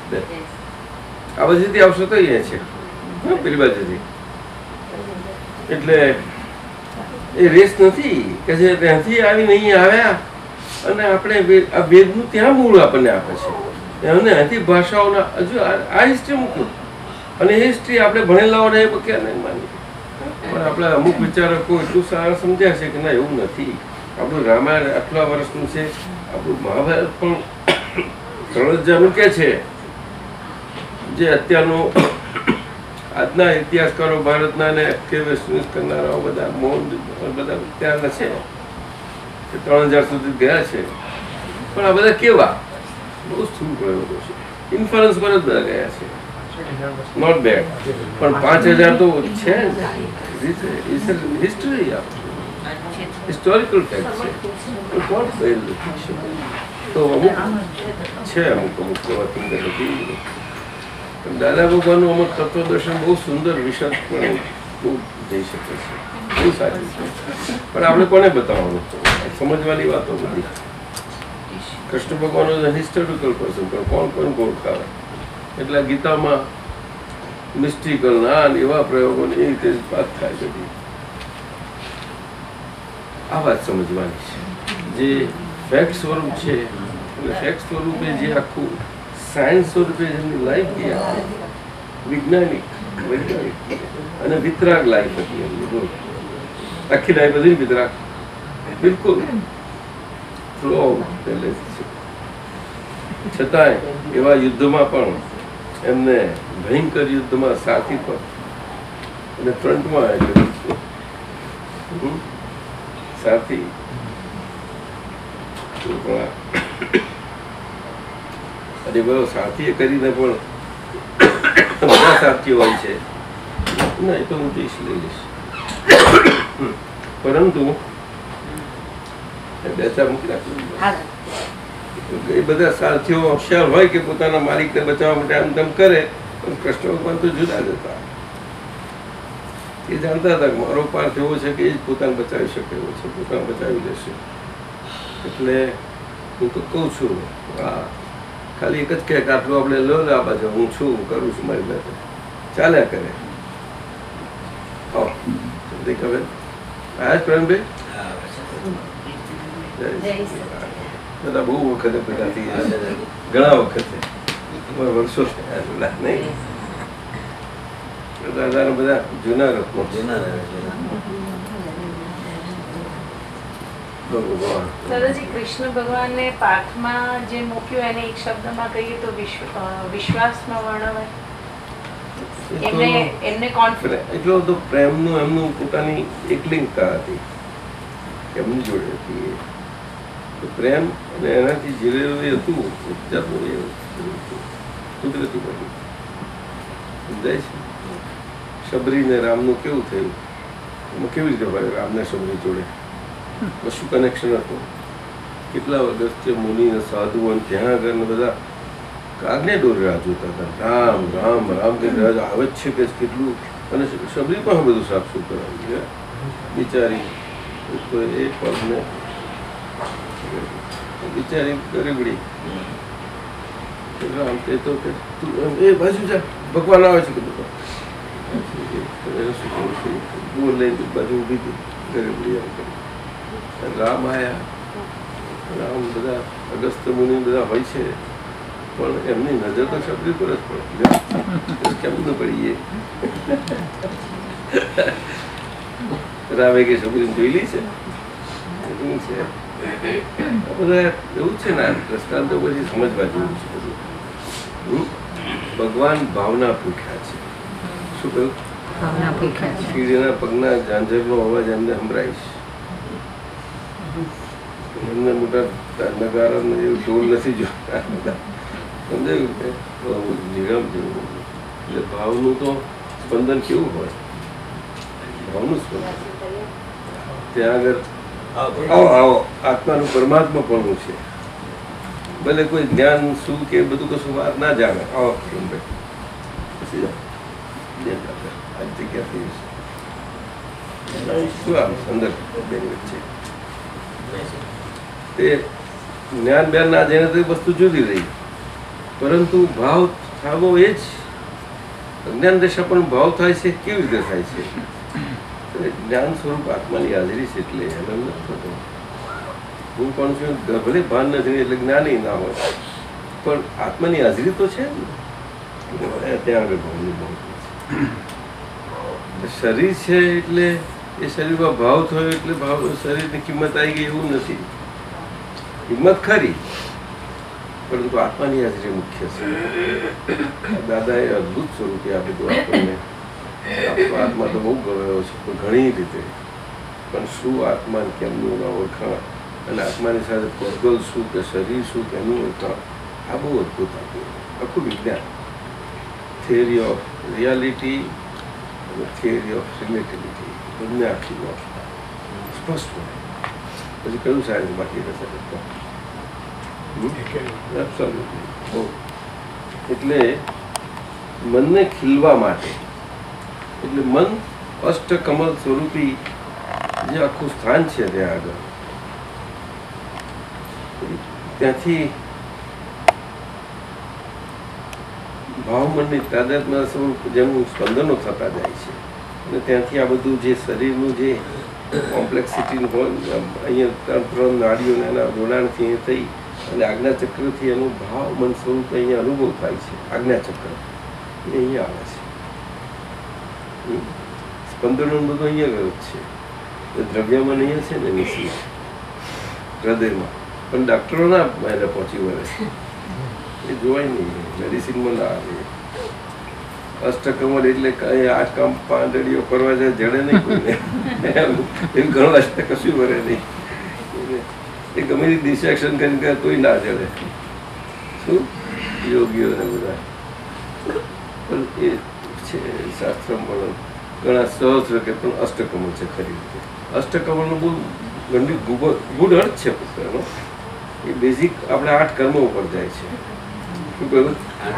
આ બાજુથી આવશો તો અહીંયા છે, પેલી બાજુથી. એટલે એ રેસ નથી કે જે ત્યાંથી આવીને અહીં આવ્યા અને આપણે આ વેદનું ત્યાં મૂળ આપણને આપે છે. અને અહીંથી ભાષાઓના હજુ આ હિસ્ટ્રી મૂક્યું. અને એ હિસ્ટ્રી આપણે ભણેલાઓને એ ક્યાં નહીં માની. પણ આપણા અમુક વિચારકો એટલું સારા સમજ્યા છે કે ના, એવું નથી. આપણું રામાયણ આટલા વર્ષનું છે, આપણું મહાભારત પણ 3000 કે છે. જે અત્યારનો આજના ઇતિહાસકારો ભારતના ને કરનારાઓ બધા મૌન બધા ત્યારના છે, 3000 સુધી ગયા છે. પણ આ બધા કેવા બહુ સ્થૂળ પ્રયોગો છે. ઇન્ફરન્સ પર જ બધા ગયા છે. Not bad. પણ 5000 તો છે હિસ્ટ્રી, હિસ્ટોરિકલ ફેક્ટ છે. કોણ કહેલું તો અમુક છે, અમુક નથી. પણ દાદા ભગવાનનું અમુક તત્વદર્શન બહુ સુંદર વિશદ પણ બહુ જઈ શકે છે, બહુ સાચું છે. પણ આપણે કોને બતાવવાનું? સમજવાની વાતો બધી. કૃષ્ણ ભગવાન હિસ્ટોરિકલ પર્સન, પણ કોણ કોણ ઓળખાવે? એટલે ગીતામાં મિસ્ટિકલ ના એવા પ્રયોગોને એ રીતે વાત થાય બધી. આ વાત સમજવાની છે. જે ફેક્ટ સ્વરૂપ છે, એટલે ફેક્ટ સ્વરૂપે જે આખું સાયન્સ સ્વરૂપે જેમની લાઈફ ગઈ, વૈજ્ઞાનિક અને વિતરાગ લાઈફ હતી એમની. આખી લાઈફ હતી વિતરાગ, બિલકુલ ફ્લો પેલેસ છે. છતાંય એવા યુદ્ધમાં પણ એમને ભયંકર યુદ્ધમાં સાથી પર અને ફ્રન્ટમાં સાથી અને બધો સાથી કરીને પણ બધા સાથીઓ હોય છે. ના, એ તો હું જઈશ, લઈ લઈશ. પરંતુ બે ચાર મૂકી રાખું. એ બધા સાથીઓ હોશિયાર હોય કે પોતાના માલિકને બચાવવા માટે આમ તેમ કરે, પણ કૃષ્ણ ભગવાન તો જુદા જ હતા. એ જાણતા હતા કે મારો પાર્થ એવો છે કે એ જ પોતાને બચાવી શકે એવો છે, પોતાને બચાવી લેશે. એટલે હું તો કહું છું, હા, ખાલી એક જ કહે કે આટલું આપણે લો લે આ બાજુ, હું છું, હું કરું છું, મારી પાસે ચાલ્યા કરે. હવે આયા જ પ્રેમભાઈ બધા બહુ વખતે ભેગા થઈ ગયા, ઘણા વખતે વર્ષો થયા નહીં. દાદા બધા જૂના રત્નો. દાદાજી, કૃષ્ણ ભગવાનને પાઠમાં જે મૂક્યું એને એક શબ્દમાં કહીએ તો વિશ્વાસમાં વર્ણવાય. એમને કોન્ફિડન્સ, એટલો બધો પ્રેમનું એમનું પોતાની એકલિંગતા હતી એમની જોડે હતી. પ્રેમ અને એનાથી જીરેલું એ હતું જાતનું, એ કુદરતી બધું સમજાય છે. શબરી ને રામનું કેવું થયું, એમાં કેવી રીતે ભાઈ રામને શબરી જોડે કશું કનેક્શન હતું? કેટલા વર્ષથી મુનિ ને સાધુઓ ત્યાં આગળ બધા કાગને દોરી રાહ જોતા હતા, રામ રામ રામ કે રાજ આવે જ છે કે કેટલું. અને શબરી પણ બધું સાફસૂફ કરાવ્યું બિચારી. એ પગને બિચારી ગરીબડી રામ તે તો કે તું એ બાજુ જા, ભગવાન આવે છે કે બોલ લઈ બાજુ ઊભી હતી ગરીબડી. રામ આયા, રામ બધા અગસ્ત્ય મુનિ બધા હોય છે, પણ એમની નજર તો શબરી પર જ પડે. કેમ ન પડીએ? રામે કે શબરી જોઈ લી છે બધા એવું છે ને. દ્રષ્ટાંતો પછી સમજવા જેવું છે બધું. ભગવાન ભાવના ભૂખ્યા છે. શું કહ્યું? કીડીના પગના ઝાંઝરનો અવાજ એમને સંભળાય છે. એમને મોટા નગારા એવું ઢોલ નથી જોતા, સમજાયું કે નિગમ જેવું. એટલે ભાવનું તો સ્પંદન કેવું હોય? ભાવનું સ્પંદન ત્યાં આગળ આવો આવો આત્માનું પરમાત્મા પણ છે. ભલે કોઈ જ્ઞાન શું કે બધું કશું વાત ના જાણે, આવો પછી આ જગ્યાથી શું આમ અંદર બેની વચ્ચે તે જ્ઞાન બેન ના જઈને તો વસ્તુ જુદી રહી, પરંતુ ભાવ થવો એ જ અજ્ઞાન દશા પણ ભાવ થાય છે. કેવી રીતે થાય છે? જ્ઞાન સ્વરૂપ આત્માની હાજરી છે, એટલે એનો નથી થતો. હું પણ છું, ભલે ભાન નથી એટલે જ્ઞાની ના હોય, પણ આત્માની હાજરી તો છે ને. ત્યાં આગળ ભાવની બહુ શરીર છે, એટલે એ શરીરમાં ભાવ થયો એટલે ભાવ શરીરની કિંમત આવી ગઈ એવું નથી. કિંમત ખરી, પરંતુ આત્માની હાજરી મુખ્ય છે. દાદાએ અદભુત સ્વરૂપે આ બધું આપણને. આત્મા તો બહુ ગયો છે ઘણી રીતે, પણ શું આત્મા કેમનું ઓળખાણ અને આત્માની સાથે પર્ગલ શું કે શરીર શું કેમનું ઓળખાણ, આ બહુ અદભુત આપ્યું. આખું વિજ્ઞાન, થિયરી ઓફ રિયાલિટી અને થિયરી ઓફ રિલેટિવિટી બંને આખી વાત સ્પષ્ટ હોય. પછી કયું સાયન્સ બાકી રહેશે? એટલે મનને ખીલવા માટે. એટલે મન અષ્ટકમલ સ્વરૂપી જે આખું સ્થાન છે ત્યાં આગળ, ત્યાંથી ભાવમનની તાદાત્મ્ય સ્વરૂપ જેનું સ્પંદનો થતા જાય છે, અને ત્યાંથી આ બધું જે શરીરનું જે કોમ્પ્લેક્સિટી હોય, અહીંયા ત્રણ નાડીઓને એના જોડાણથી એ થઈ અને આજ્ઞાચક્રથી એનું ભાવ મન સ્વરૂપ અહીંયા અનુભવ થાય છે. આજ્ઞાચક્ર એ અહીંયા આવે છે. સ્પંદનો બધું અહીંયા ગયો છે. દ્રવ્યમાં અહીંયા છે ને નિશ્ચિત હૃદયમાં, પણ ડૉક્ટરો ના એને પહોંચી વળે, એ જોવાય નહીં, મેડિસિનમાં ના આવે. અષ્ટકમલ એટલે કઈ 8 કામ પાંદડીઓ કરવા જાય જડે નહીં કોઈને, એવું ઘણું અષ્ટ કશું વરે નહીં. એ ગમે તે ડિસ્ટ્રેક્શન કરીને તોય ના જડે. શું યોગીઓને બધા પણ એ છે શાસ્ત્રમાં ઘણા સહસ્ર કે પણ અષ્ટકમલ છે. ખરી રીતે અષ્ટકમલનો બહુ ગુડ અર્થ છે પુસ્તકનો. એ બેઝિક આપણે 8 કર્મો ઉપર જાય છે. શું કહ્યું?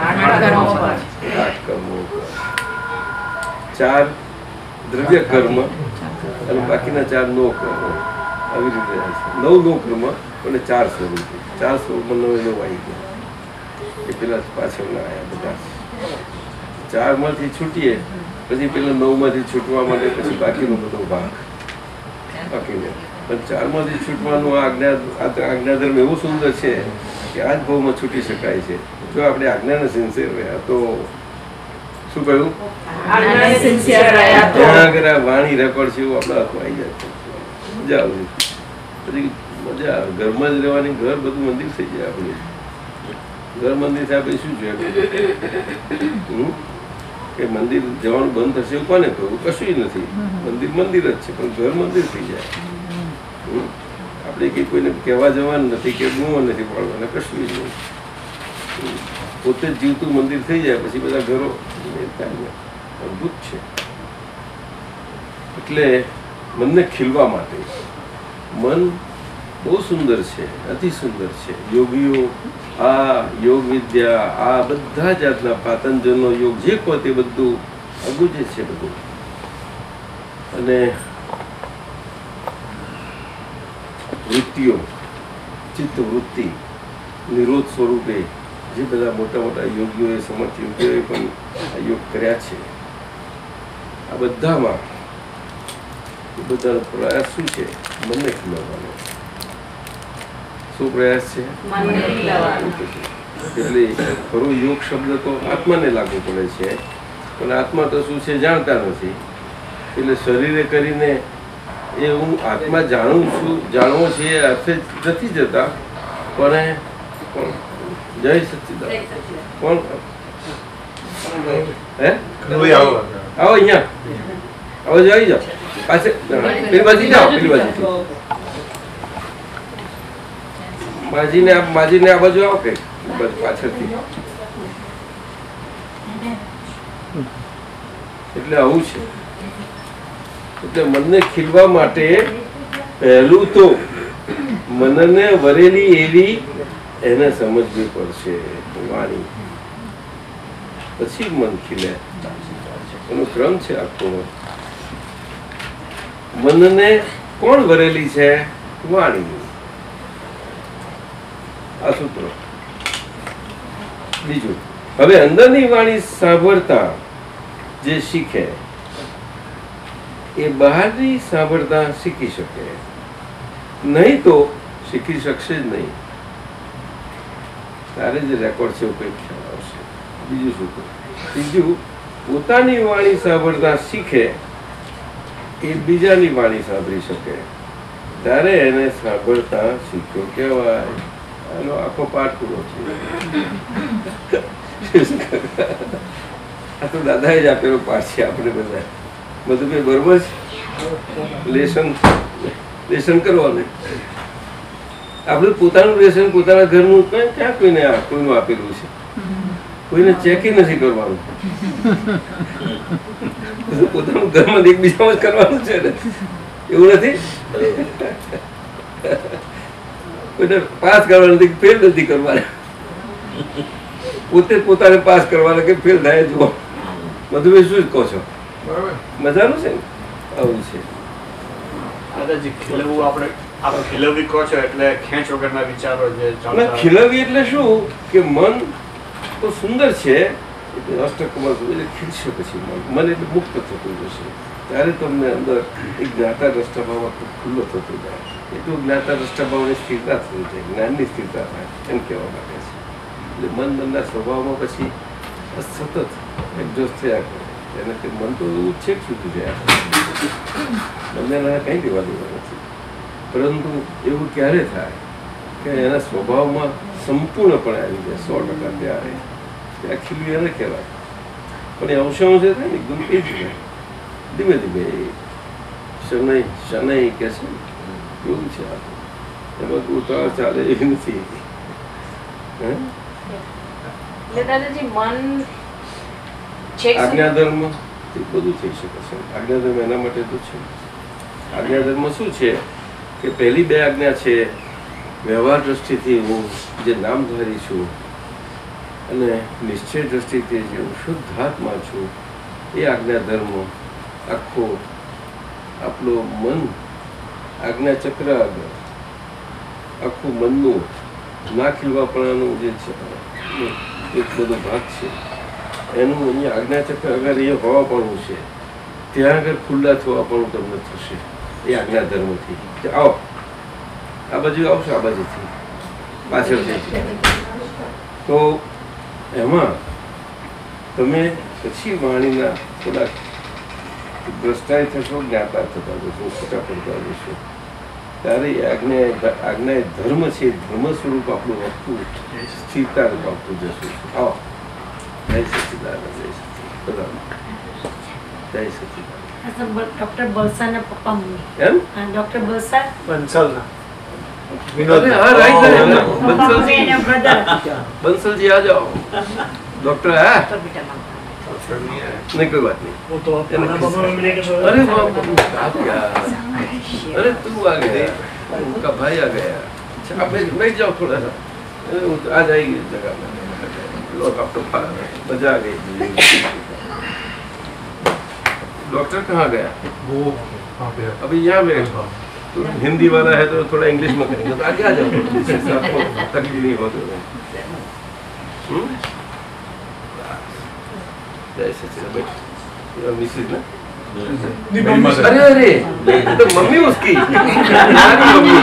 8 કર્મો ઉપર. 4 દ્રવ્ય કર્મ અને બાકીના 4 નો કર્મ. આવી રીતે 9 નો કર્મ અને 4 સ્વરૂપ. 4 સ્વરૂપમાં 9 આવી ગયા. એ પેલા પાછળ ના આવ્યા બધા. 4 માંથી છૂટીએ પછી પેલા 9 માંથી છૂટવા માટે પછી બાકીનો બધો ભાગ બાકીને. પણ 4 માંથી છૂટવાનું આજ્ઞાધર્મ એવું સુંદર છે કે આ જ ભાવમાં છૂટી શકાય છે જો આપણે આજ્ઞાને સિન્સિયર રહ્યા તો. શું કહ્યું? ત્યાં આગળ આ વાણી રેકોર્ડ છે એવું આપણા હાથમાં આવી જાય. મજા આવે. પછી મજા આવે. ઘરમાં જ રહેવાની. ઘર બધું મંદિર થઈ જાય આપણું. ઘર મંદિર થાય પછી શું જોઈએ કે મંદિર જવાનું બંધ થશે એવું કોને કહ્યું? કશું નથી. મંદિર મંદિર જ છે પણ ઘર મંદિર થઈ જાય. આપણે કંઈ કોઈને કહેવા જવાનું નથી કે બૂમો નથી પાડવાના, કશું જ નહીં. પોતે જ જીવતું મંદિર થઈ જાય પછી બધા ઘરો અદભુત છે. એટલે મનને ખીલવા માટે મન બહુ સુંદર છે, અતિ સુંદર છે. યોગીઓ આ યોગ વિદ્યા, આ બધા જાતના પાતંજલનો યોગ જે કહો તે બધું અગુજે છે બધું. અને વૃત્તિઓ, ચિત્ત વૃત્તિ નિરોધ સ્વરૂપે જે બધા મોટા મોટા યોગીઓએ, સમર્થ યોગીઓએ પણ આ યોગ કર્યા છે, આ બધામાં એ બધા પ્રયાસ શું છે? મનને ખીલવવાનો. શું પ્રયાસ છે? એટલે ખરો યોગ શબ્દ તો આત્માને લાગુ પડે છે, પણ આત્મા તો શું છે જાણતા નથી. એટલે શરીરે કરીને એ હું આત્મા જાણું છું, જાણવો છે એ અર્થે નથી જતા. પણ જય સચ્ચિદાનંદ કોણ? હે આવો અહીંયા, આવો જ આવી જાઓ. પાસે પેલી બાજુ જાઓ, પેલી બાજુ માજીને આ બાજુ આવો કે પાછળથી. એટલે આવું છે. એટલે મનને ખીલવા માટે પહેલું તો મનને વરેલી એવી એને સમજવી પડશે વાણી, પછી મન ખીલે. એનો ક્રમ છે આખો. મનને કોણ વરેલી છે? વાણી. આ સૂત્ર. બીજું, હવે અંદરની વાણી સાંભળતા જે શીખે એ બહારની સાંભળતા શીખી શકે, નહીં તો શીખી શકશે જ નહીં. તારે જે રેકોર્ડ છે એવું કંઈક ખ્યાલ આવશે. બીજું શું? ત્રીજું, પોતાની વાણી સાંભળતા શીખે એ બીજાની વાણી સાંભળી શકે, ત્યારે એને સાંભળતા શીખ્યો કહેવાય. આનો આખો પાઠ પૂરો છે. આ તો દાદાએ જ આપેલો પાઠ છે. આપણે બધા બધું કઈ બરોબર છે. લેસન કરવાનું. આપણે પોતાનું લેસન પોતાના ઘરનું ક્યાં કોઈનું આપેલું છે? કોઈને ચેક નથી કરવાનું. પોતાનું ઘરમાં એકબીજામાં જ કરવાનું છે ને, એવું નથી. કોઈને પાસ કરવાનું નથી, ફેલ નથી કરવાના. પોતે પોતાને પાસ કરવા લાગે, ફેલ થાય. જુઓ મધુભાઈ શું કહો છો? મજાનું છે ને? આવું છે. દાદાજી ખીલવું આપણે ખીલવી કહો છો એટલે ખેંચ વગરના વિચારો જે ખીલવી એટલે શું કે મન તો સુંદર છે, અષ્ટકમલ એટલે ખીલશે પછી મન એટલે મુક્ત થતું જશે. ત્યારે તમને અંદર એક જ્ઞાતા દ્રષ્ટાભાવ ખુલ્લો થતો જાય. એટલું જ્ઞાતા દ્રષ્ટાભાવની સ્થિરતા થતી જાય, જ્ઞાનની સ્થિરતા થાય એમ કહેવા માંગે છે. એટલે મન મનના સ્વભાવમાં પછી સતત એડજસ્ટ થયા કરે. એનાથી મન તો એવું છેક સુધી જાય, મને કંઈ લેવા દેવા નથી. પરંતુ એવું ક્યારે થાય કે એના સ્વભાવમાં સંપૂર્ણપણે આવી જાય 100% ત્યારે ત્યાં ખીલવી એને કહેવાય. પણ એ અંશે થાય ને એકદમ એ જ નહીં, ધીમે ધીમે શનૈ કે છે એવું છે. એમાં ઉતાર ચાલે એવી નથી. દાદાજી મન આજ્ઞાધર્મ બધું થઈ શકે છે. આજ્ઞાધર્મ એના માટે તો છે. આજ્ઞાધર્મ શું છે કે પહેલી 2 આજ્ઞા છે વ્યવહાર દ્રષ્ટિથી હું જે નામધારી છું અને નિશ્ચય દ્રષ્ટિથી જે હું શુદ્ધ આત્મા છું, એ આજ્ઞાધર્મ આખો આપણો મન આજ્ઞા ચક્ર આગળ આખું મનનું ના ખીલવાપણાનું જે છે એક બધો ભાગ છે એનું અહીંયા આજ્ઞાચક્ર અગર એ હોવાપણું છે, ત્યાં આગળ ખુલ્લા થવાપણું તમને થશે એ આજ્ઞાધર્મથી. આવો આ બાજુ આવશો, આ બાજુથી પાછળથી. તો એમાં તમે પછી વાણીના થોડાક દ્રષ્ટાય થશો, જ્ઞાતા થતા જશો, ખોટા પડતા જશો. ત્યારે આજ્ઞા એ ધર્મ છે, ધર્મ સ્વરૂપ આપણું વસ્તુ સ્થિરતા રૂપ આપતું જશું. આવો જય સચિદાનંદ, જય સચિદાનંદ, જય સચિદાનંદ. ડોક્ટર બલસાના પપ્પા એમ ડોક્ટર બલસા બંસલના બંસલજી आ जाओ. डॉक्टर है नहीं, कोई बात नहीं. वो तो आप अरे आप क्या, अरे तू आ गया, उनका भाई आ गया. अच्छा आप बैठ जाओ थोड़ा सा, आ जाएगी जगह में. लो डॉक्टर मजा आ गई. डॉक्टर कहाँ गया? वो अभी यहाँ बैठा. तो हिंदी वाला है तो थोड़ा इंग्लिश में करेंगे, तो आगे आ जाओ, जिससे आपको तकलीफ नहीं होती. जैसे मिसेज ना, अरे अरे तो मम्मी उसकी मम्मी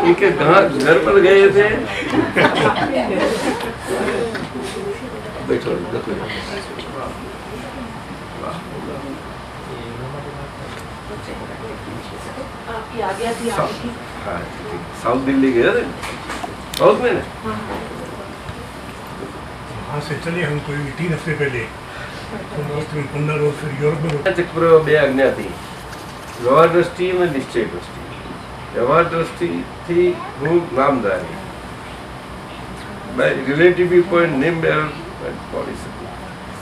उनके घर पर गए थे. बैठो साउथ दिल्ली गए थे, साउथ में ना. वहाँ से चले हम कोई 3 हफ्ते पहले, तो मस्त में 15 रोज फिर यूरोप में चक्र 2 આજ્ઞા હતી, વ્યવહાર દ્રષ્ટિ અને નિશ્ચય દ્રષ્ટિ. વ્યવહાર દ્રષ્ટિથી હું નામધારી, by relative viewpoint name bearer and body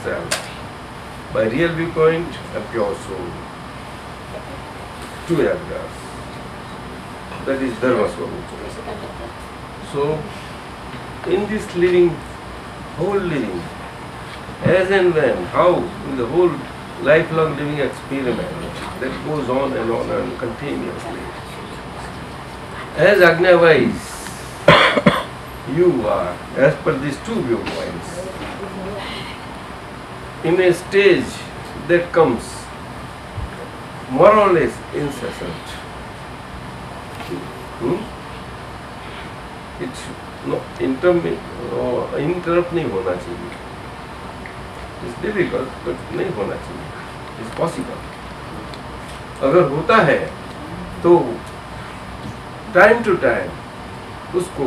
self, by real viewpoint a pure soul. 2 આજ્ઞાs, that is dharma swarupa. So in this living, whole living, as and when, how, in the whole lifelong living experiment that goes on and continuously. As Ajna wise, you are, as per these 2 viewpoints, in a stage that comes more or less incessant. It's no interrupt नहीं होना चाहिए. It's difficult, but नहीं होना चाहिए. It's possible. अगर होता है तो टाइम टू टाइम उसको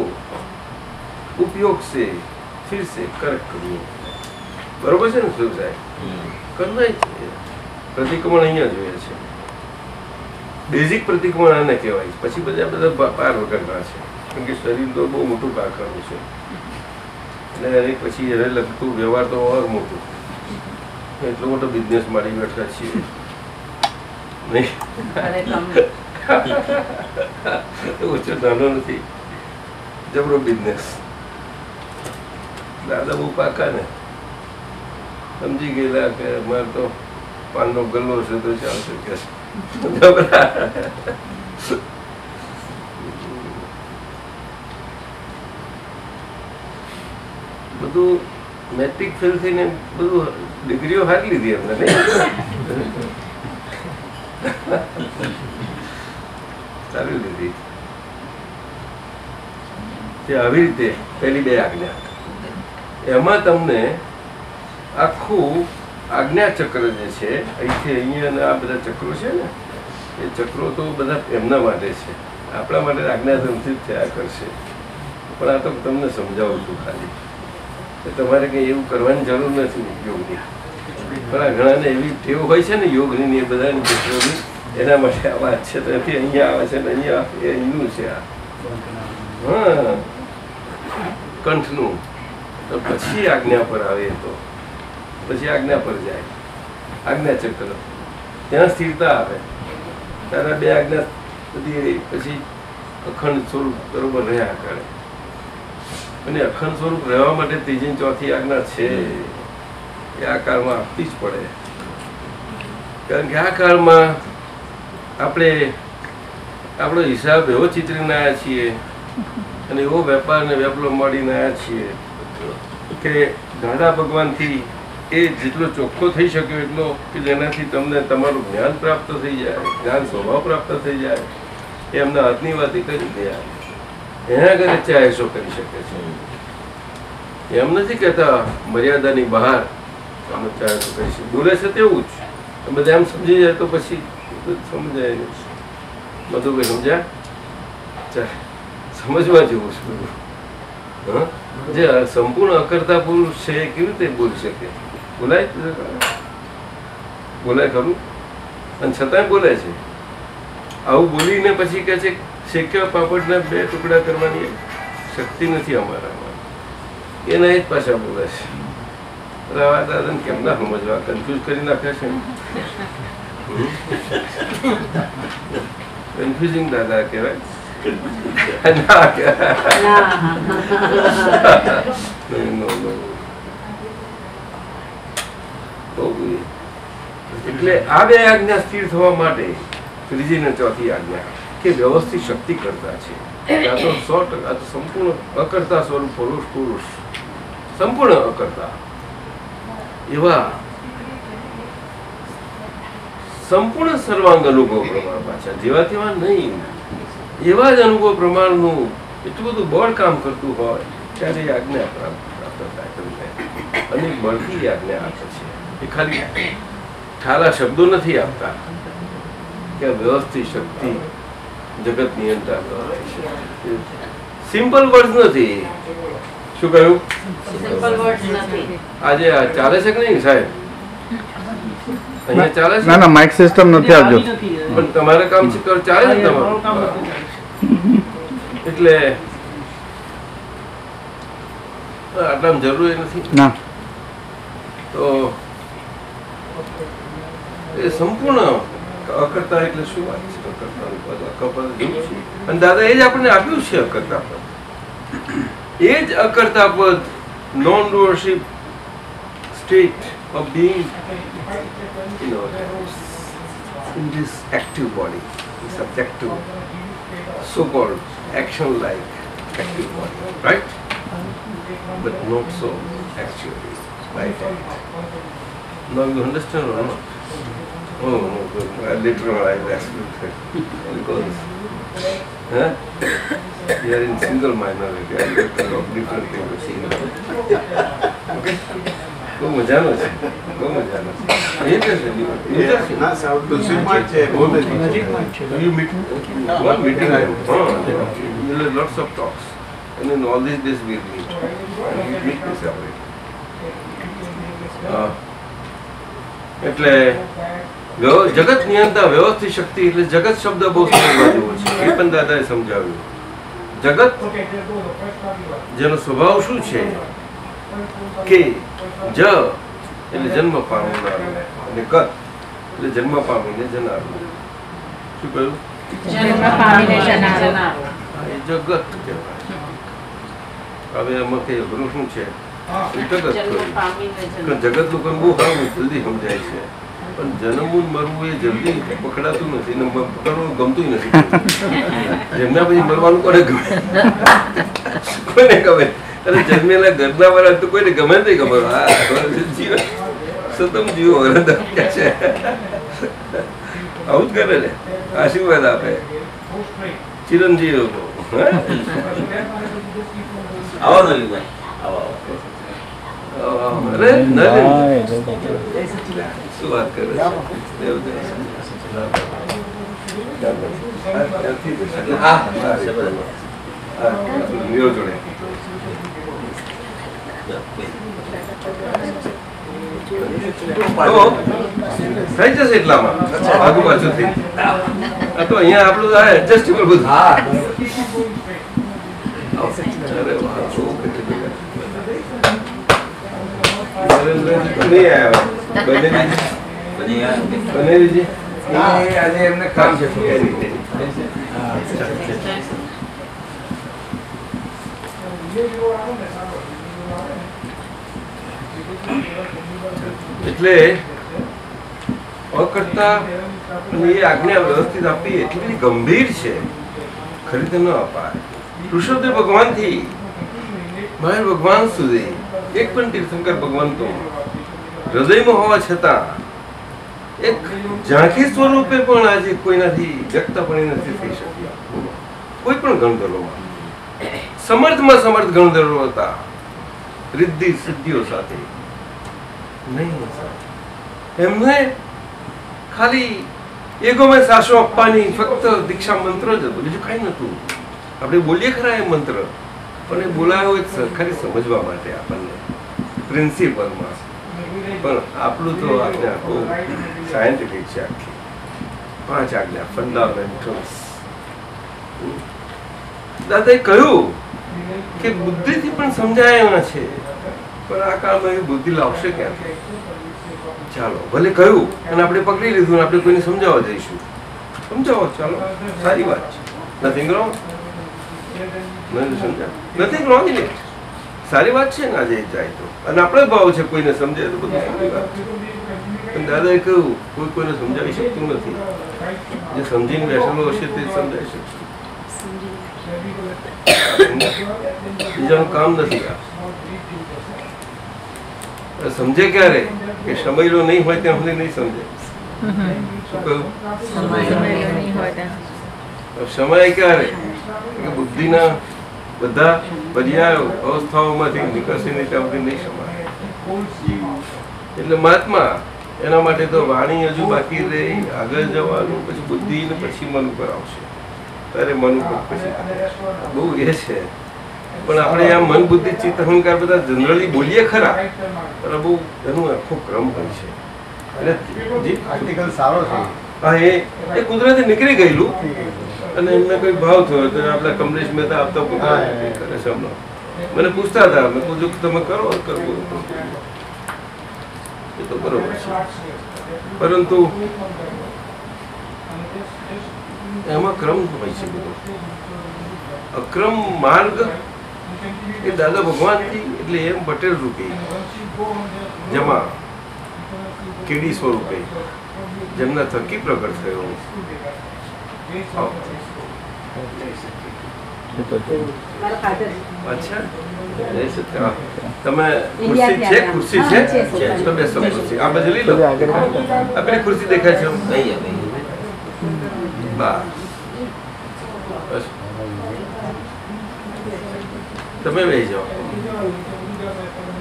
उपयोग से फिर से करेक्ट करनी. बरोबर છે ને સુરસાઈ? કરना ही चाहिए. પ્રતિક્રમણ અહીંયા જોઈએ છે. બેઝિક પ્રતિક્રમણ આને કહેવાય. પછી બધા પાર વગરના છે. કેમ કે શરીર તો બહુ મોટું કારખાનું છે અને એને પછી એને લગતું વ્યવહાર તો ઓર મોટું. એટલો મોટો બિઝનેસ મારી બેઠા છીએ નહીં. ઓછો નાનો નથી, જબરો બિઝનેસ. દાદા બહુ પાકા ને, સમજી ગયેલા કે અમારે તો પાનનો ગલ્લો છે તો ચાલશે કે બધું મેટ્રિક ફેલ થઈને બધું ડિગ્રીઓ હારી લીધી એમને નહીં સારી લીધી. તે આવી રીતે પહેલી 2 આજ્ઞા એમાં તમને આખું આજ્ઞા ચક્ર જે છે અહીંથી અહીંયા આ બધા ચક્રો છે ને એ ચક્રો તો બધા એમના માટે છે, આપણા માટે આજ્ઞાધર્મથી જ થયા કરશે. પણ આ તો તમને સમજાવું છું ખાલી, તમારે કંઈ એવું કરવાની જરૂર નથી યોગની. પણ આ ઘણાને એવી ટેવ હોય છે ને યોગની એ બધાની ચક્રોની, એના માટે આ વાત છે. ત્યાંથી અહીંયા આવે છે ને અહીંયા એ એનું છે આ હા કંઠનું. તો પછી આજ્ઞા પર આવે તો પછી આજ્ઞા પર જાય, આજ્ઞા ચક્ર ત્યાં સ્થિરતા આવે. તારા 2 આજ્ઞા બધી પછી અખંડ સ્વરૂપ બરોબર રહ્યા કરે. અને અખંડ સ્વરૂપ રહેવા માટે 3જી અને 4થી આજ્ઞા છે એ આ કાળમાં આપવી જ પડે. કારણ કે આ કાળમાં આપણે આપણો હિસાબ એવો ચિતરીને આવ્યા છીએ અને એવો વેપાર ને વેપલો મળીને આવ્યા છીએ કે દાદા ભગવાનથી એ જેટલો ચોખ્ખો થઈ શક્યો એટલો કે જેનાથી તમને તમારું જ્ઞાન પ્રાપ્ત થઈ જાય, જ્ઞાન સ્વભાવ પ્રાપ્ત થઈ જાય, એ એમના હાથની વાત કરી ગયા. એના આગળ ચાહે શું કરી શકે છે. એમ નથી કહેતા મર્યાદાની બહાર અમે ચાહે શું કરી શકે. બોલે છે તેવું જ બધા એમ સમજી જાય તો પછી સમજાય નહીં. બધું કઈ સમજ્યા? ચાલે સમજવા જેવું છે બધું. હા, જે સંપૂર્ણ અકર્તા પુરુષ છે એ કેવી રીતે બોલી શકે? બોલાય બોલાય ખરું? અને છતાંય બોલે છે. આવું બોલીને પછી કહે છે શેક્યા પાપડના 2 ટુકડા કરવાની શક્તિ નથી અમારામાં. એના જ પાછા બોલે છે. દાદાને કેમ ના સમજવા? કન્ફ્યુઝ કરી નાખે છે. કન્ફ્યુઝિંગ દાદા કહેવાય. એટલે આ 2 આજ્ઞા સ્થિર થવા માટે 3જી અને 4થી આજ્ઞા કે વ્યવસ્થિત શક્તિ કરતા છે. આ તો 100% આ તો સંપૂર્ણ અકર્તા સ્વરૂપ પુરુષ સંપૂર્ણ અકર્તા એવા સંપૂર્ણ સર્વાંગ અનુભવ પ્રમાણ પાછા જેવા તેવા નહીં, એવા જ અનુભવ પ્રમાણનું એટલું બધું બળ કામ કરતું હોય ત્યારે આજ્ઞા પ્રાપ્ત થાય તમને. અને બળથી આજ્ઞા આપે છે. એ ખાલી ઠાલા શબ્દો નથી આપતા કે વ્યવસ્થિત શક્તિ જગત નિયંત્રણ સિમ્પલ વર્ડ નથી. શું કહ્યું? આજે ચાલે છે કે નહીં સાહેબ? અહીંયા ચાલે છે? ના ના માઇક સિસ્ટમ નથી આવજો. પણ તમારે કામ છે ચાલે છે તમારું. એટલે આટલામાં જરૂરી નથી ના. તો એ સંપૂર્ણ અકર્તા એટલે શું વાત છે? અકર્તાનું પદ અકપદ જેવું છે. અને દાદા એ જ આપણને આપ્યું છે અકર્તા પદ. એ જ અકર્તા પદ non doership state of being in this active body, subjective, so-called action-like active body, right? But not so actually, right? Now you understand or not? Oh, no, later on I will explain because we are in single minority. I will talk of different things. Okay? બહુ મજાનો છે, બહુ મજાનો છે. ના south પશ્ચિમમાં છે, બહુ નજીકમાં છે. You meet one meeting, you have lots of talks, and in all these days we meet, and we meet this separate. એટલે જગત નિયંતા વ્યવસ્થિત શક્તિ એટલે જગત શબ્દ બહુ સમજવા જેવો છે. એ પણ દાદાએ સમજાવ્યું. જગત જેનો સ્વભાવ શું છે કે જ એટલે જન્મ પામનારું અને કત એટલે જન્મ પામીને જનારું. શું કહ્યું? એ જગત કહેવાય. હવે એમાં કઈ અઘરું શું છે? જન્મ પામીને જન્મ. જગત લોકોને બહુ સારું જલ્દી સમજાય છે, પણ જન્મવું ને મરવું એ જલ્દી પકડાતું નથી ને પકડવાનું ગમતું નથી. જેમના પછી મરવાનું કોને ગમે? કોને ગમે? અને જન્મેલા ઘરના વાળા તો કોઈને ગમે નહીં. ખબર જીવન સતમ જીવો કે છે, આવું જ કરે ને. આશીર્વાદ આપે ચિરંજીવ લોકો. આવો નવીનભાઈ, આવો આવો. અરે નરેન શું વાત કરે છે? નીરો જોડે થઈ જશે એટલામાં આગુ પાછું થઈ. આ તો અહીંયા આપણું એડજસ્ટેબલ બધું. અરે વાહ, નહીં આવ્યા બનેરીજી. આજે એમને કામ છે. એટલે અકર્તા અને એ આજ્ઞા વ્યવસ્થિત આપવી એટલી બધી ગંભીર છે, ખરી રીતે ન અપાય. ઋષભદેવ ભગવાન થી મહેર ભગવાન સુધી એક પણ તીર્થંકર ભગવાન તો હૃદયમાં હોવા છતાં એક ઝાંખી સ્વરૂપે પણ આજે કોઈનાથી વ્યક્તપણે નથી થઈ શક્યા. કોઈ પણ ગણધર્વમાં સમર્થમાં સમર્થ ગણધર્વો હતા, રિદ્ધિ સિદ્ધિઓ સાથે. નહીં, એમને ખાલી એગોમાં સાસો આપવાની ફક્ત દીક્ષા મંત્ર જ હતો, બીજું કઈ નતું. આપણે બોલીએ ખરા એ મંત્ર, પણ એ બોલાયો ખાલી સમજવા માટે આપણને પ્રિન્સિપલમાં. પણ આપણું તો આજ્ઞા બહુ સાયન્ટિફિક છે. આખી 5 આજ્ઞા ફંડામેન્ટલ્સ. દાદાએ કહ્યું કે બુદ્ધિથી પણ સમજાય એવા છે, પણ આ કાળમાં એ બુદ્ધિ લાવશે ક્યાંથી? ચાલો ભલે કહ્યું અને આપણે પકડી લીધું, આપણે કોઈને સમજાવવા જઈશું. સમજાવો, ચાલો, સારી વાત છે. Nothing wrong. Nothing wrong in it. સારી વાત છે ને આજે જાય તો. અને આપણે ભાવ છે કોઈને સમજાય તો બધું સારી વાત છે. પણ દાદાએ કહ્યું કોઈ કોઈને સમજાવી શકતું નથી. જે સમજીને બેસેલો હશે તે સમજાવી શકશે. બીજાનું કામ નથી. સમજે ક્યારે કે સમયલો નહીં હોય ત્યાં સુધી નહીં સમજે. શું કહ્યું? સમય ક્યારે કે બુદ્ધિના બધા પર્યાયો અવસ્થાઓમાંથી નીકળશે નહીં ત્યાં સુધી નહીં સમાય. એટલે મહાત્મા એના માટે તો વાણી હજુ બાકી રહી, આગળ જવાનું, પછી બુદ્ધિ ને પછી મન ઉપર આવશે. ત્યારે મન ઉપર પછી બહુ એ છે. પણ આપણે આ મન બુદ્ધિ ચિત્ત અહંકાર બધા જનરલી બોલીએ ખરા, પણ બહુ એનું આખો ક્રમ હોય છે. આર્ટિકલ સારો છે. હા, એ કુદરતે નીકળી ગયેલું અને એમને કોઈ ભાવ થયો તો આપણા કમલેશ મહેતા આપતા કરે છે. મને પૂછતા હતા, મેં પૂછ્યું તમે કરો કરવું એ તો બરોબર છે, પરંતુ એમાં ક્રમ હોય છે બધો. અક્રમ માર્ગ એ દાદા ભગવાનથી એટલે એમ પટેલ રૂપે જેમાં કેડી સ્વરૂપે જેમના થકી પ્રગટ થયો. અચ્છા, તમે ખુરશી છે? ખુરશી છે તો બેસો. ખુરશી આ બાજુ લઈ લો. આપણી ખુરશી દેખાય છે? બસ તમે બેસી જાઓ.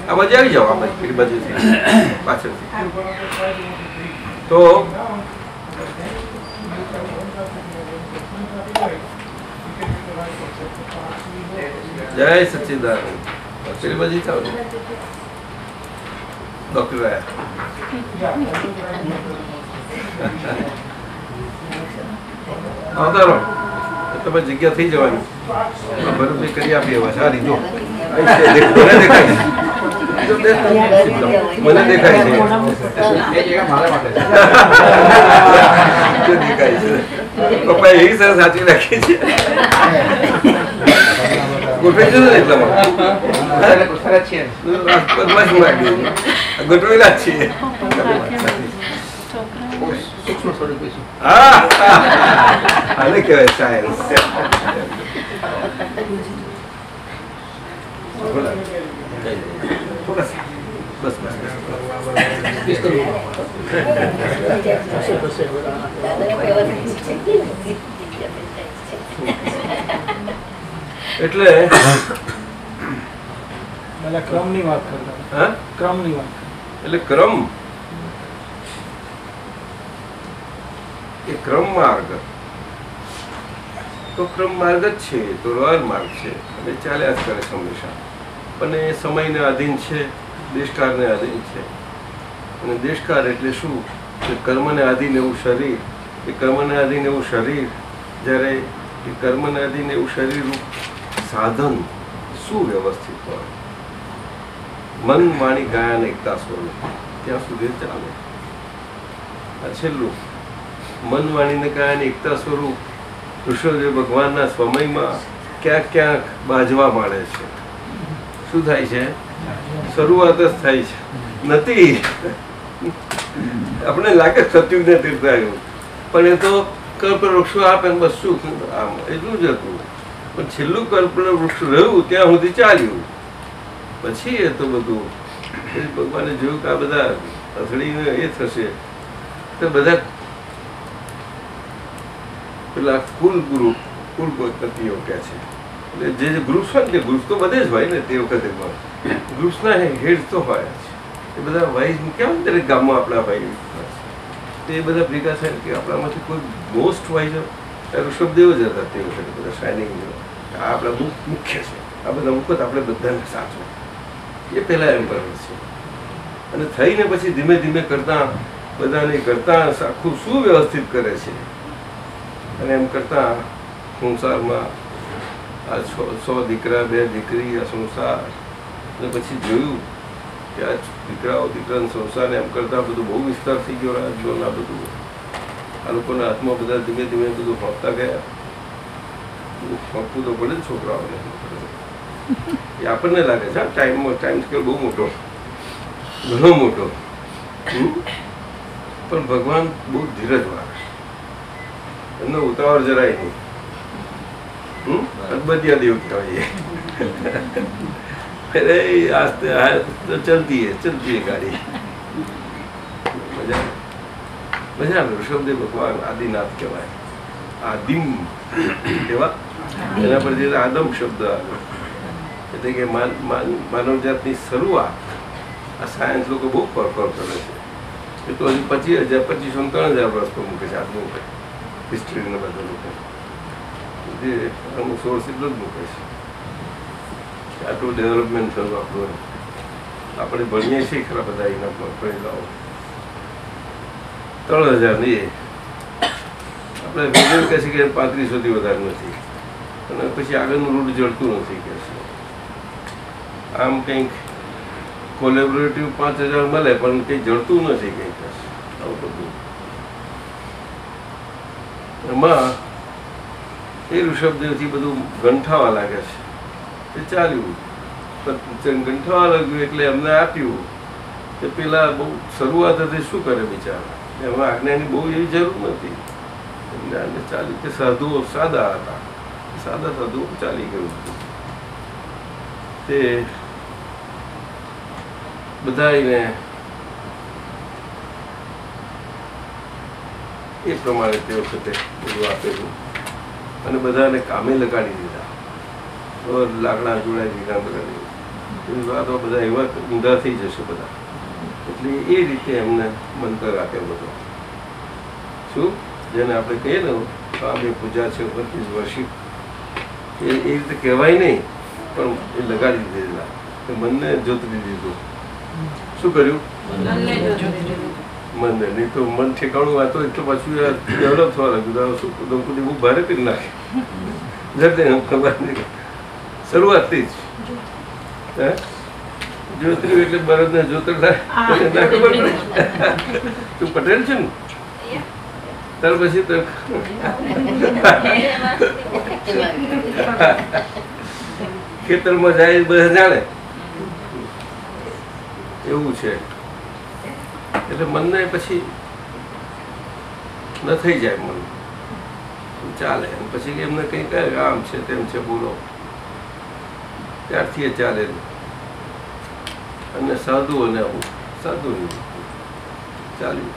આ બાજુ આવી જાઓ. આ બાજુ પેલી બાજુથી પાછળથી. તો જય સચ્ચિદાનંદ. પેલી બાજુ થાવ ને ડોક્ટર આવતા રહો. તમે જગ્યા થઈ જવાની. ભરતભાઈ કરી આપીએ. સારી જો મને દેખાય છે. પપ્પા એવી સરસ સાચવી રાખી છે. ગોઠવાઈ જશે ને એટલા માટે બદમાશ લાગે ગોઠવેલા જ છીએ. હા આને કહેવાય સાયન્સ. બસ એટલે ક્રમની વાત કરતા. હા ક્રમની વાત. એટલે ક્રમ એ ક્રમ માર્ગ તો ક્રમ માર્ગ જ છે, તો રોયલ માર્ગ છે અને ચાલ્યા જ કરે છે હંમેશા. પણ એ સમયને આધીન છે, દેશકાળને આધીન છે. અને દેશકાળ એટલે શું કે કર્મને આધીન એવું શરીર, એ કર્મને આધીન એવું શરીર, જ્યારે એ કર્મને આધીન એવું શરીર સાધન સુવ્યવસ્થિત હોય, મન વાણી કાયા અને એકતા સ્વરૂપ, ત્યાં સુધી ચાલે. આ છેલ્લું મન વાણીને કાયાની એકતા સ્વરૂપ ઋષભદેવ ભગવાનના સમયમાં ક્યાંક ક્યાંક બાજવા માંડે છે. શું થાય છે? શરૂઆત જ થાય છે. નથી આપણે લાગે સતયુગને તીર્થ આવ્યું, પણ એ તો કલ્પવૃક્ષો આપે ને બસ શું આમ એટલું જ હતું. પણ છેલ્લું કલ્પવૃક્ષ રહ્યું ત્યાં સુધી ચાલ્યું. પછી એ તો બધું ભગવાને જોયું કે આ બધા અથડીને એ થશે તો બધા પેલા કુલ પતિઓ કે છે. એટલે જે ગ્રુપ્સ હોય ને, ગ્રુપ તો બધે જ હોય ને તે વખતે ગ્રુપ્સના હેડ તો હોય એ બધા વાઇઝ કેમ દરેક ગામમાં આપણા હોય તે બધા ભેગા થાય કે આપણામાંથી કોઈ મોસ્ટ વાઇઝ ઋષભદેવ જ હતા તે વખતે બધા શાઇનિંગ. આ આપણા મુખ્ય છે, આ બધા મુકત આપણે બધાને સાચો એ પહેલા એમ કરે છે. અને થઈને પછી ધીમે ધીમે કરતા બધાને કરતા આખું સુવ્યવસ્થિત કરે છે. અને એમ કરતા સંસારમાં આ 100 દીકરા 2 દીકરી આ સંસાર, અને પછી જોયું કે આ દીકરાનો સંસારને એમ કરતા બધું બહુ વિસ્તાર થઈ ગયો. રાજ્યોને આ બધું આ લોકોના હાથમાં બધા ધીમે ધીમે બધું ફોંકતા ગયા. ફોંકવું તો પડે જ છોકરાઓને. એ આપણને લાગે છે ટાઈમ સ્કેલ બહુ મોટો, ઘણો મોટો. પણ ભગવાન બહુ ધીરજવાળા, એમનો ઉતાવળ જરાય નહીં. અદબદિયા દેવ કહેવાય. અરે આસ્તે ચલતી હે ગાડી. મજા આવે. ઋષભદેવ ભગવાન આદિનાથ કહેવાય. આદિમ કેવા એના પર જે આદમ શબ્દ આવ્યો એટલે કે માનવ જાતની શરૂઆત. આ સાયન્સ લોકો બહુ ફરફર કરે છે. એ તો હજી 25,000-3,000 વર્ષ પર મૂકે છે આદમી ઉપર. હિસ્ટ્રીને બધા લોકો જે અમુક સોર્સ એટલું જ મૂકે છે. આટલું ડેવલપમેન્ટ થયું આપણું. આપણે ભણીએ છીએ ખરા બધા એના પરિણામો 3,000 નહીં. આપણે વેદન કહે છે કે 3500થી વધારે નથી. અને પછી આગળનું રૂટ જડતું નથી કે છે. આમ કંઈક કોલેબોરેટિવ 5,000 મળે પણ કંઈ જડતું નથી કંઈક. આવું બધું એમાં એ ઋષભદેવથી બધું ગંઠાવા લાગે છે. એ ચાલ્યું ગંઠાવા લાગ્યું એટલે એમને આપ્યું કે પેલા બહુ શરૂઆત હતી શું કરે બિચારા, એમાં આજ્ઞાની બહુ એવી જરૂર નથી. એમને ચાલ્યું કે સાધુઓ સાદા હતા, સાદા સાધુઓ ચાલી ગયું. તે બધાને એ પ્રમાણે તે વખતે બધું આપેલું અને બધાને કામે લગાડી દીધા. લાકડા જોડાઈ દીધા બધા વાતો બધા એવા ઊંધા થઈ જશે બધા. એટલે એ રીતે એમને મંત્ર આપે બધો. શું જેને આપણે કહીએ ને આ બે પૂજા છે વર્ષિપ, એ રીતે કહેવાય નહીં પણ એ લગાડી દીધેલા. મનને જોતરી દીધું. શું કર્યું? મનને. નહીં તો મન ઠેકાણું વાતો એટલે પાછું ડેવલપ થવા લાગ્યું. શું દંપતી બહુ ભારે કરી નાખે. જતે ખબર નહીં શરૂઆતથી જ જોતર્યું એટલે બળદને જોતર થાય ના ખબર પડે. તું પટેલ છે ને ત્યાર પછી તો ખેતરમાં જાય બધા જાણે એવું છે. એટલે મનને પછી ન થઈ જાય મન ચાલે પછી એમને કંઈ કહે આમ છે તેમ છે બોલો ત્યારથી એ ચાલે. અને સાધુઓને આવું સાધુ ચાલ્યું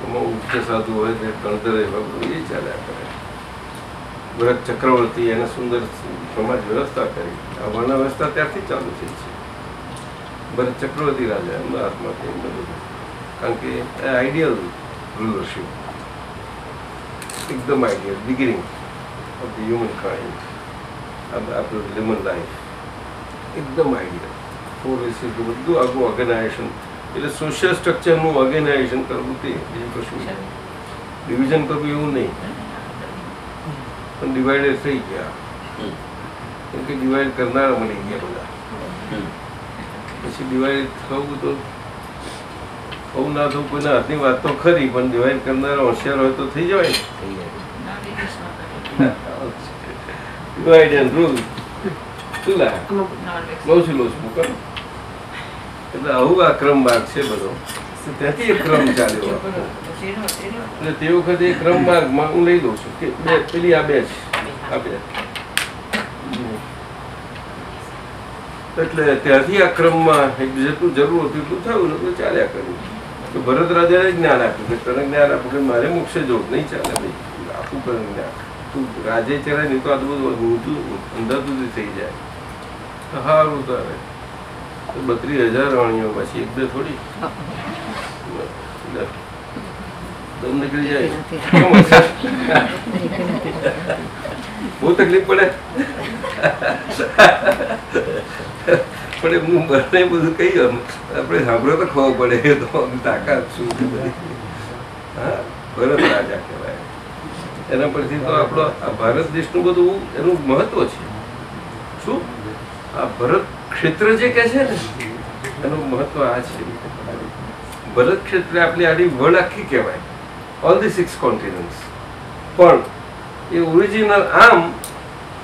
એમાં ઉચ્ચ સાધુ હોય તે ગણતરે એ ચાલ્યા કરે. ભરત ચક્રવર્તી એને સુંદર સમાજ વ્યવસ્થા કરી. આ વર્ણ વ્યવસ્થા ત્યારથી ચાલુ થઈ છે. ભરત ચક્રવર્તી રાજા એમના હાથમાંથી એમને બધું કારણ કે આઈડિયલ રૂલરશીપ એકદમ ideal beginning of the human kind આપણું હ્યુમન લાઈફ એકદમ આઈડિયલ. ફોર બધું આગું ઓર્ગેનાઇઝેશન એટલે સોશિયલ સ્ટ્રક્ચરનું ઓર્ગેનાઇઝેશન કરવું તે બીજું કશું ડિવિઝન કરવું એવું નહીં પણ ડિવાઇડેડ થઈ ગયા કેમ કે ડિવાઈડ કરનારા મળી ગયા બધા. પછી ડિવાઈડ થવું તો થવું ના થવું કોઈના હાથની વાત તો ખરી પણ ડિવાઈડ કરનારા હોશિયાર હોય તો થઈ જવાય. ડિવાઈડ એન્ડ રૂલ શું લાગે લઉં છું મૂકો. એટલે આવું આ ક્રમ માર્ગ છે બધો. ત્યાંથી એક ક્રમ ચાલ્યો એટલે તે વખતે એ ક્રમ માર્ગમાં હું લઈ દઉં છું કે પેલી આ બે છે આ બે એટલે ત્યાંથી આ ક્રમમાં જેટલું જરૂર હતું એટલું થયું ને ચાલ્યા કર્યું. તો ભરત રાજાને જ્ઞાન આપ્યું કે તને જ્ઞાન આપું કે મારે મોક્ષે જવું નહીં ચાલે ભાઈ આપું કરે જ્ઞાન તું રાજે ચડાય નહીં તો આ બધું ઊંધું અંધાધું થઈ જાય. સારું તારે તો 32,000 વાણીઓ પછી એક બે થોડી દમ નીકળી જાય. બહુ તકલીફ પડે પણ એમનું બને બધું કઈ આપણે સાંભળો તો ખબર પડે તો તાકાત શું છે બધી. હા ભરત રાજા કહેવાય. એના પરથી તો આપણો આ ભારત દેશનું બધું એનું મહત્વ છે. શું આ ભરત ક્ષેત્ર જે કહે છે ને એનું મહત્વ આ છે. ભરત ક્ષેત્ર આપણી આડી વર્લ્ડ આખી કહેવાય ઓલ ધી 6 કોન્ટિનેન્ટ્સ. પણ એ ઓરિજિનલ આમ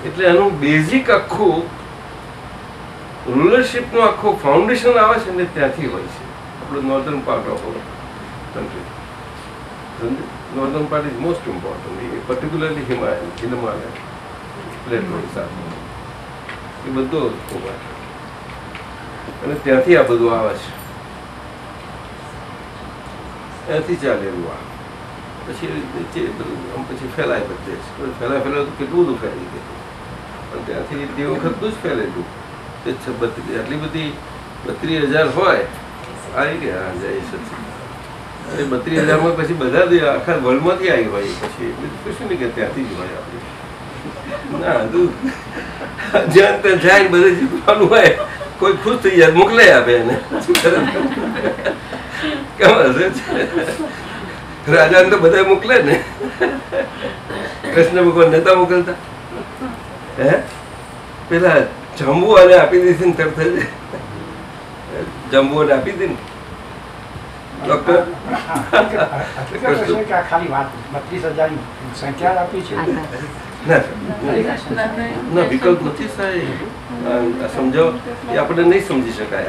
એટલે એનું બેઝિક આખું રૂલરશીપનું આખું ફાઉન્ડેશન આવે છે ને ત્યાંથી હોય છે. આપણું northern part of country northern part is most important. Particularly Himalaya platform સાથે એ બધો અને ત્યાંથી આ બધું આવે છે. ત્યાંથી ચાલેલું આ પછી પછી ફેલાય બધે ફેલાય તો કેટલું બધું ફેલાઈ ગયું પણ ત્યાંથી તે વખતનું જ ફેલેલું. આટલી બધી 32,000 હોય આવી ગયા જાય સચિન. અરે 32,000 પછી બધા આખા વર્લ્ડમાંથી આવી હોય પછી કશું નહીં કે ત્યાંથી જ હોય આપણી. ના જ્યાં ત્યાં જાય બધે જીતવાનું હોય કોઈ ખુશ થઈ જાય મોકલાઈ આપે એને. કેમ હશે રાજાને તો બધા મોકલે ને. કૃષ્ણ ભગવાન નતા મોકલતા હે પેલા જંબુઆને આપી દીધી ને તરત જ જંબુઆને આપી દીધી ને ડોક્ટર ખાલી વાત 32,000 સંખ્યા આપી છે ના વિકલ્પ નથી સાહેબ. સમજો એ આપણે નહીં સમજી શકાય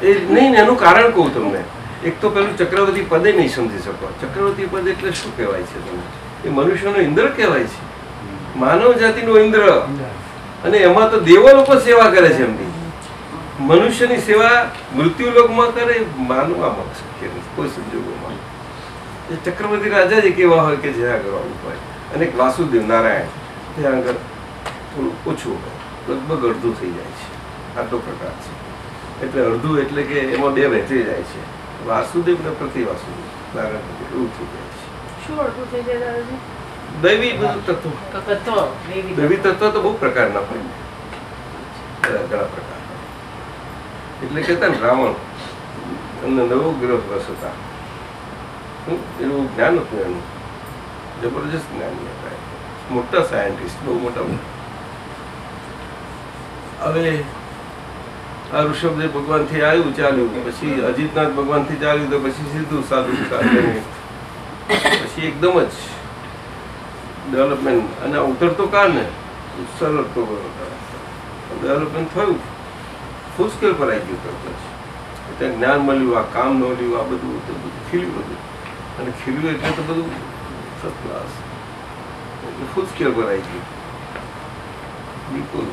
એ નહીં. એનું કારણ કહું તમને. એક તો પેલું ચક્રવર્તી પદે નહીં સમજી શકો. ચક્રવર્તી પદ એટલે શું કહેવાય છે તમે? એ મનુષ્યનો ઇન્દ્ર કહેવાય છે, માનવ જાતિનો ઇન્દ્ર. અને એમાં તો દેવો લોકો સેવા કરે છે. એમની મનુષ્યની સેવા મૃત્યુલોકમાં કરે માનવામાં શક્ય નથી કોઈ સંજોગોમાં. એ ચક્રવર્તી રાજા જ કેવા હોય કે જ્યાં કરવાનું હોય. અને એક વાસુદેવ નારાયણ ત્યાં આગળ થોડું ઓછું હોય લગભગ અડધું થઈ જાય છે. આટલો પ્રકાર છે. એટલે અડધું એટલે કે એમાં બે વહેંચાઈ જાય છે. વાસુદેવ ને પ્રતિ વાસુદેવ નારાયણ એવું થઈ જાય છે. શું અડધું થઈ જાય દાદાજી? દૈવી બધું તત્વ. દૈવી તત્વ તો બહુ પ્રકારના હોય ઘણા પ્રકાર. એટલે કહેતા ને રાવણ એમને નવો ગ્રહ વસ હતા. એવું જ્ઞાન હતું એનું જબરજસ્ત જ્ઞાન હતા. મોટા સાયન્ટિસ્ટ બહુ મોટા. હવે આ ઋષભદેવ ભગવાન થી આવ્યું ચાલ્યું પછી અજીતનાથ ભગવાન થી ચાલ્યું તો પછી સીધું સાધુ પછી એકદમ જ ડેવલપમેન્ટ. અને ઉતરતો કાળ ને સરળ તો ડેવલપમેન્ટ થયું, ફૂલ સ્કેલ પર આવી ગયું તરત જ. ત્યાં જ્ઞાન મળ્યું, આ કામ ન મળ્યું, આ બધું તો બધું ખીલ્યું બધું. અને ખીલ્યું એટલે તો બધું ફર્સ્ટ ક્લાસ, એટલે ફૂલ સ્કેલ પર આવી ગયું બિલકુલ.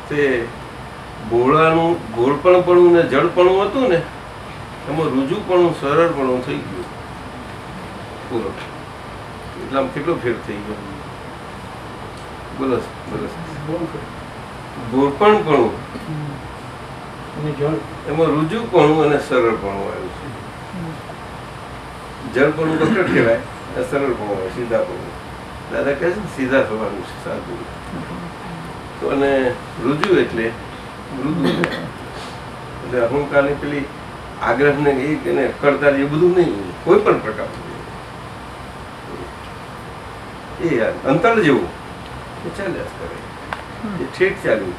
તે ભોળાનું ભોળપણપણું ને જળપણું હતું ને, એમાં રુજુપણું સરળપણું થઈ ગયું પૂરો. એટલામાં કેટલો ફેર થઈ ગયો બોલો બોલો. ભોળપણપણું એમાં રુજુપણું અને સરળપણું આવ્યું છે. જળપણું વખત કહેવાય, સરળપણું આવે સીધાપણું. દાદા કહે છે ને સીધા થવાનું છે સાધુ. તો અને રુજુ એટલે મૃદુ, એટલે અહંકારની પેલી આગ્રહ ને એને કરતા એ બધું નહીં, કોઈ પણ પ્રકારનું એ અંતર જેવું એ ચાલ્યા કરે. એ ઠેક ચાલ્યું,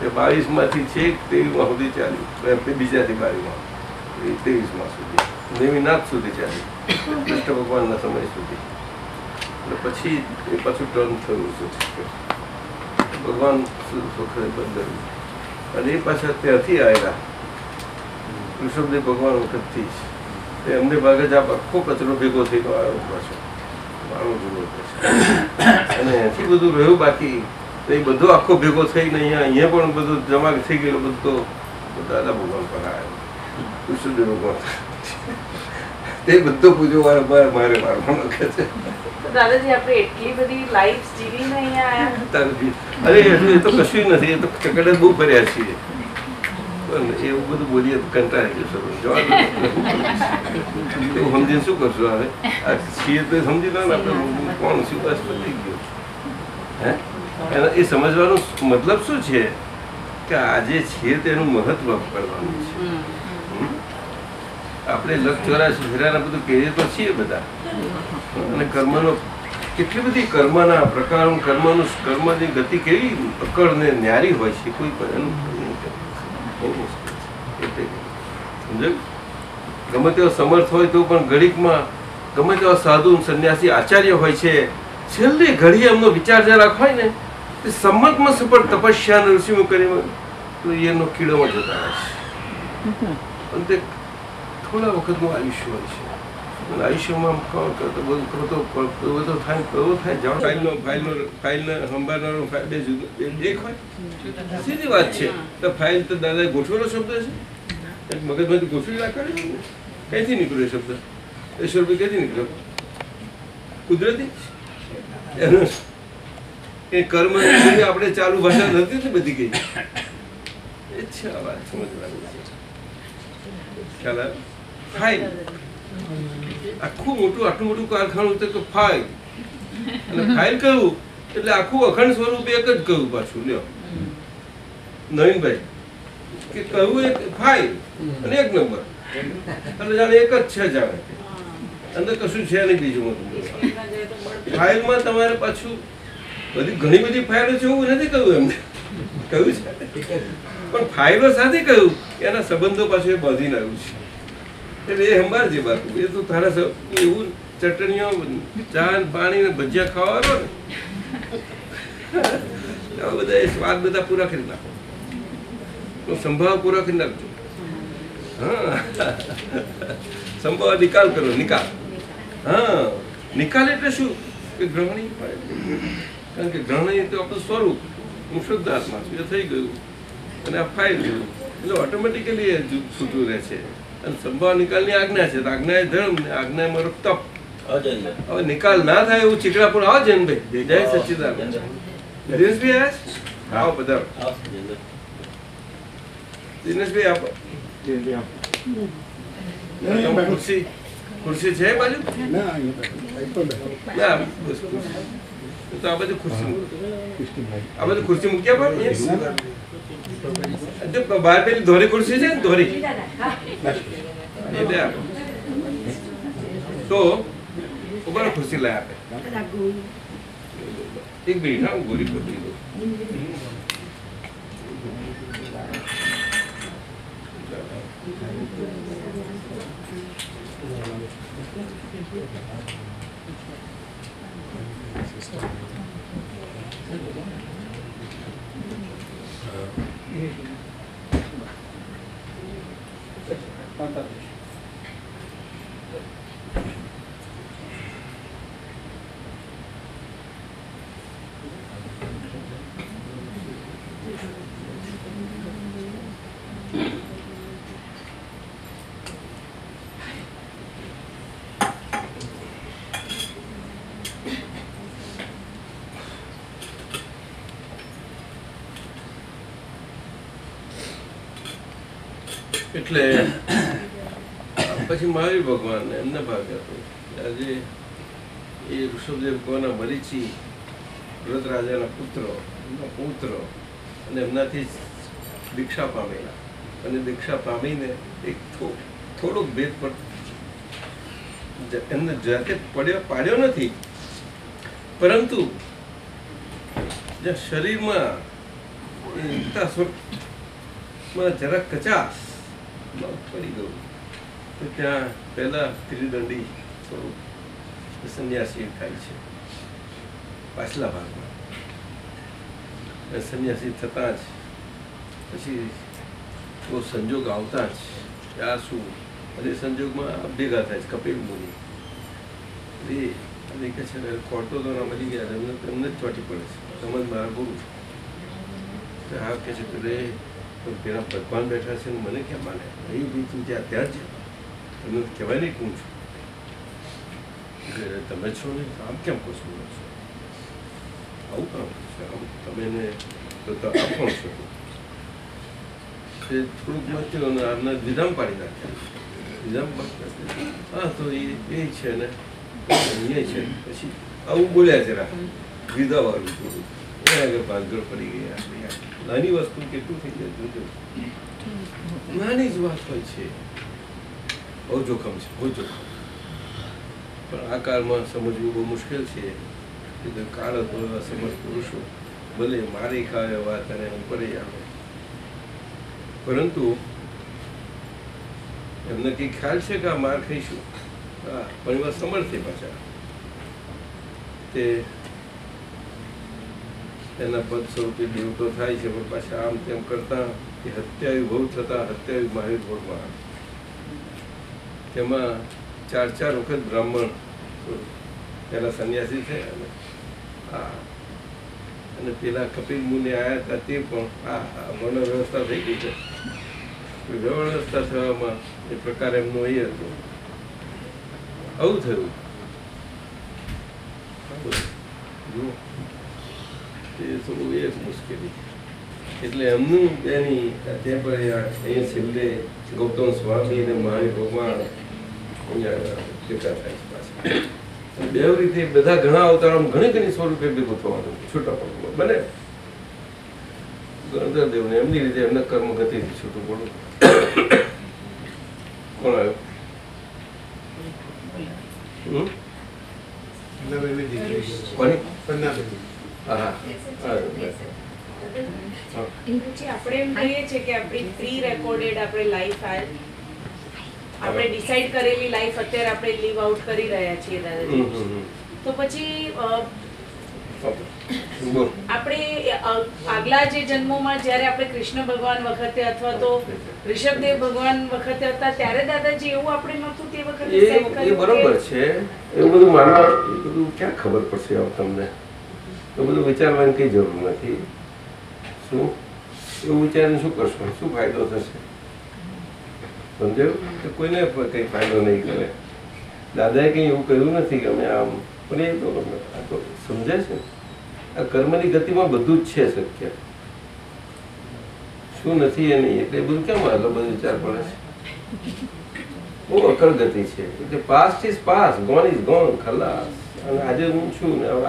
એ 22 માંથી છેક 23 સુધી ચાલ્યું, બીજાથી 22 23 સુધી, નેમિનાથ સુધી ચાલ્યું, કૃષ્ણ ભગવાનના સમય સુધી. એટલે પછી એ પાછું ટર્ન થયું છે, ભગવાન વખતે બદલ્યું. અને એ પાછા ત્યાંથી આવેલા ઋષભદેવ ભગવાન વખતથી જ એમને ભાગે જ આ આખો કચરો ભેગો થઈને આવ્યો પાછો મારો જુદો. અને એથી બધું રહ્યું બાકી, એ બધો આખો ભેગો થઈને અહીંયા પણ બધું જમા થઈ ગયેલો બધો દાદા ભગવાન પર આવ્યો, ઋષભદેવ ભગવાન. તે બધો પૂજો મારે મારવાનો કહે છે. દાદાજી આપણે એટલી બધી લાઈફ જીવીને અહીંયા આયા. અરે એટલું એ તો કશું નથી, એ તો ચકડે બહુ ફર્યા છીએ. એવું બધું બોલીએ તો કંટાળી ગયો એવું સમજીને શું કરશું? હવે આ છીએ તો સમજી લો ને આપણે કોણ શું બસ બદલી ગયો. હે એ સમજવાનો મતલબ શું છે કે આજે છીએ તેનું મહત્વ કરવાનું છે. આપણે લક્ષ 84 ફેરાના બધું કહીએ તો છીએ બધા. અને કર્મનો કેટલી બધી કર્મના પ્રકારો, કર્મની ગતિ કેવી પકડ ને ન્યારી હોય છે, કોઈ પણ ગમે તેવો સમર્થ હોય તો પણ ઘડીકમાં ગમે તેવા સાધુ સંન્યાસી આચાર્ય હોય છે, છેલ્લી ઘડીએ એમનો વિચાર જરાક હોય ને તે સંમતમાં સફળ તપસ્યા ઋષિમુખ કરી તો એનો કીડોમાં જતા રહે છે. અને તે થોડા વખતનું આયુષ્ય હોય છે. આયુષ્યમાં બધું ફાઇલને સંભાળનારો બે એક હોય, સીધી વાત છે. તો ફાઇલ તો દાદાએ ગોઠવેલો શબ્દ છે, મગજમાંથી ગોઠવી રાખે. કઈથી નીકળ્યો શબ્દ? એ શબ્દ ક્યાંથી નીકળ્યો? કુદરતી એનો એ કર્મ આપણે ચાલુ ભાષા નથી ને બધી ગઈ. એ છે આ વાત સમજવાની છે. ખ્યાલ આવે? ફાઇલ આખું મોટું આટલું મોટું કારખાનું તો ફાઇલ, અને ફાઇલ કહ્યું એટલે આખું અખંડ સ્વરૂપ એક જ કહ્યું પાછું. લ્યો નવીનભાઈ કે કહ્યું એક ફાઇલ અને એક નંબર, એટલે જાણે એક જ છે, જાણે અંદર કશું છે નહીં બીજું. ફાઇલમાં તમારે પાછું બધી ઘણી બધી ફાઇલો છે એવું નથી કહ્યું, એમને કહ્યું છે પણ ફાઇલો સાથે કહ્યું એના સંબંધો પાછું એ બાંધીને આવ્યું છે. એટલે એ સંભાળજે બાપુ, એ તો તારા એવું ચટણીઓ ચા પાણી ને ભજીયા ખાવાનો ને બધા એ સ્વાદ બધા પૂરા કરી નાખો, સંભાવ પૂરા કરી નાખજો. હા સંભાવ નિકાલ કરો, નિકાલ. હા નિકાલ એટલે શું કે ગ્રહણી, કારણ કે ગ્રહણી તો આપણું સ્વરૂપ, હું શુદ્ધ આત્મા છું, એ થઈ ગયું અને આ ફાઇલ ગયું એટલે ઓટોમેટિકલી એ છૂટું રહે છે. અને સંભાવ નિકાલની આજ્ઞા છે, આજ્ઞા એ ધર્મ ને આજ્ઞા મારો તપ. હવે નિકાલ ના થાય એવું ચીકડા પણ આવો જૈનભાઈ, જય સચ્ચિદાનંદ. દિનેશભાઈ આવ્યા? આવો બધા. દિનેશભાઈ આપો ખુરશી, ખુરશી છે બાજુ? ના બસ ખુરશી તો આ બાજુ ખુરશી, આ બાજુ ખુરશી મૂક્યા પણ બહાર પેલી ધોરી ખુરશી છે ને, ધોરી એટલે આપો તો ઉપર ખુરશી લઈ આપે. એક મિનિટ હા, હું ગોરી પકડી દઉં. એટલે પછી મહાવીર ભગવાન એમને ભાગ હતો. આજે એ ઋષભદેવ ભગવાનના મરીચી વ્રત રાજાના પુત્ર અને એમનાથી દીક્ષા પામેલા, અને દીક્ષા પામીને એક થોડોક ભેદ પણ એમને જાતે પાડ્યો નથી, પરંતુ જ્યાં શરીરમાં જરાક કચાશ પડી ગયું તો ત્યાં પહેલા ત્રિદંડી સ્વરૂપ સંન્યાસી થાય છે પાછલા ભાગમાં. સંન્યાસી થતા જ પછી બહુ સંજોગ આવતા જ આ શું, અને સંજોગમાં ભેગા થાય છે કપિલ મુનિ. એ કે છે ખોટો તો ના મળી ગયા, એમને જ ચોટી પડે છે, તમે જ મારા ગુરુ. હા કે છે રે પેલા ભગવાન બેઠા છે મને કેમ માને? એ ભાઈ તું ત્યાં જ તમને કહેવાય નહીં કોણ છું, તમે છો ને આમ કેમ કહો છો? આવું કામ છે, આમ તમે એને તો આપ કોણ છો? તે થોડુંક મચ્યું અને આમને વિધામ પાડી નાખ્યા. વિધામ હા તો એ છે ને અહીંયા છે. પછી આવું બોલ્યા જરા વિધાવાળું થોડું એ આગળ ભાગળ પડી ગયા. નાની વસ્તુ કેટલું થઈ જાય જોજો, નાની જ વાત હોય છે, બહુ જોખમ છે, બહુ જોખમ. પણ આ કાળમાં સમજવું બહુ મુશ્કેલ છે કે કાળ હતો એવા સમજ પુરુષો ભલે મારી ખાવે વાત અને ઉપર આવે, પરંતુ એમને કંઈ ખ્યાલ છે કે આ માર ખાઈશું. હા પણ એવા સમર્થે પાછા તે એના પદ સ્વરૂપે દેવતો થાય છે, પણ પાછા આમ તેમ કરતા એ હત્યાયુ ભવ થતા હત્યાયુ મહાવીર ભોગમાં તેમાં 4 વખત બ્રાહ્મણ પેલા સંન્યાસી છે અને પેલા કપિલ મુનિ આવ્યા હતા તે પણ વર્ણ વ્યવસ્થા થઈ ગઈ છે. વ્યવસ્થા થવામાં એ પ્રકાર એમનો એ હતો. આવું થયું જુઓ એ થોડું એ મુશ્કેલી. એટલે એમનું એની ત્યાં પર અહીંયા છેલ્લે ગૌતમ સ્વામી અને મહાવીર ભગવાન અહીંયા ભેગા થાય છે પાછા. બે રીતે બધા ઘણા અવતારો ઘણી સ્વરૂપે ભેગું થવાનું છૂટા પડવું બને. ગણધરદેવને એમની રીતે એમના કર્મ ગતિથી છૂટું પડવું. કોણ આવ્યો? આપણે એમ કહીએ છીએ કે આપણી પ્રી રેકોર્ડેડ આપણે લાઈફ આપણે ડિસાઈડ કરેલી લાઈફ અત્યારે આપણે લીવ આઉટ કરી રહ્યા છીએ દાદાજી. તો પછી આપણે આગલા જે જન્મોમાં જ્યારે આપણે કૃષ્ણ ભગવાન વખતે અથવા તો ઋષભદેવ ભગવાન વખતે હતા ત્યારે દાદાજી એવું આપણે નહોતું તે વખતે સેટ કર્યું. એ બરોબર છે. એવું બધું માનવા એ બધું ક્યાં ખબર પડશે તમને? એ બધું વિચારવાની કઈ જરૂર નથી. શું એવું વિચારીને શું કરશો? શું ફાયદો થશે? સમજાયું કે કોઈને કઈ ફાયદો નહીં કરે. દાદાએ કઈ એવું કહ્યું નથી કે અમે આમ, પણ એ તો સમજાય છે. આ કર્મની ગતિમાં બધું જ છે શક્ય, શું નથી એ નહીં. એટલે બધું કેમ આટલો બધો વિચાર પડે છે? બહુ અકળ ગતિ છે. એટલે past is past, gone is gone, ખલાસ. અને આજે હું છું ને હવે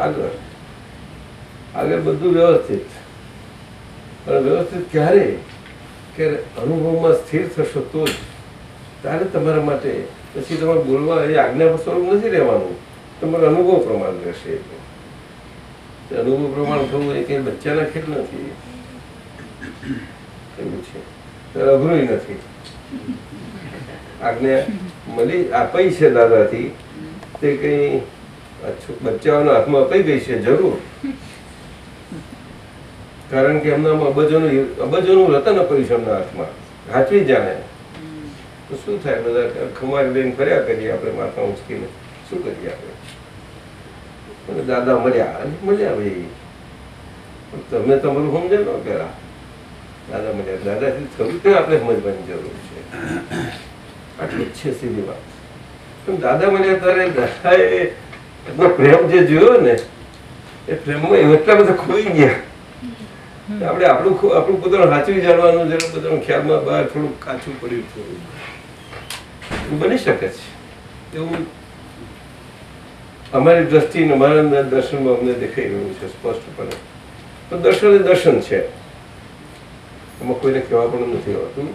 આગળ બધું વ્યવસ્થિત. પણ વ્યવસ્થિત ક્યારે કે અનુભવમાં સ્થિર થશો તો જ. ત્યારે તમારા માટે પછી તમારે બોલવા એ આજ્ઞા સ્વરૂપ નથી રહેવાનું, તમારો અનુભવ પ્રમાણ રહેશે. અનુભવ પ્રમાણ થવું એ કઈ બચ્ચાના ખેલ નથી. એવું છે અઘરું નથી. આજ્ઞા મળી અપાઈ છે દાદાથી, તે કઈ બચ્ચાઓના હાથમાં અપાઈ ગઈ છે જરૂર, કારણ કે એમનામાં અબજોનું રતન અપાયું છે એમના હાથમાં, હાચવી જાણે. તો શું થાય, બધા ખમારી લઈને ફર્યા કરીએ આપણે, માથા ઉંચકીને શું કરીએ આપણે? અને દાદા મળ્યા ભાઈ, તમે તમારું સમજે ને પેલા દાદા મળ્યા, દાદાથી થયું તો આપણે સમજવાની જરૂર છે. આટલું જ છે સીધી વાત. પણ દાદા મળ્યા ત્યારે દાદાએ એમનો પ્રેમ જે જોયો ને, એ પ્રેમમાં એટલા બધા ખોઈ ગયા. આપણે આપણું પોતાનું સાચવી જાણવાનું જરા બધાનું ખ્યાલમાં બહાર થોડું કાચું પડ્યું, થોડું બની શકે છે એવું અમારી દ્રષ્ટિને અમારા દર્શનમાં અમને દેખાઈ રહ્યું છે સ્પષ્ટપણે. પણ દર્શન એ દર્શન છે, એમાં કોઈને કહેવા પણ નથી હોતું.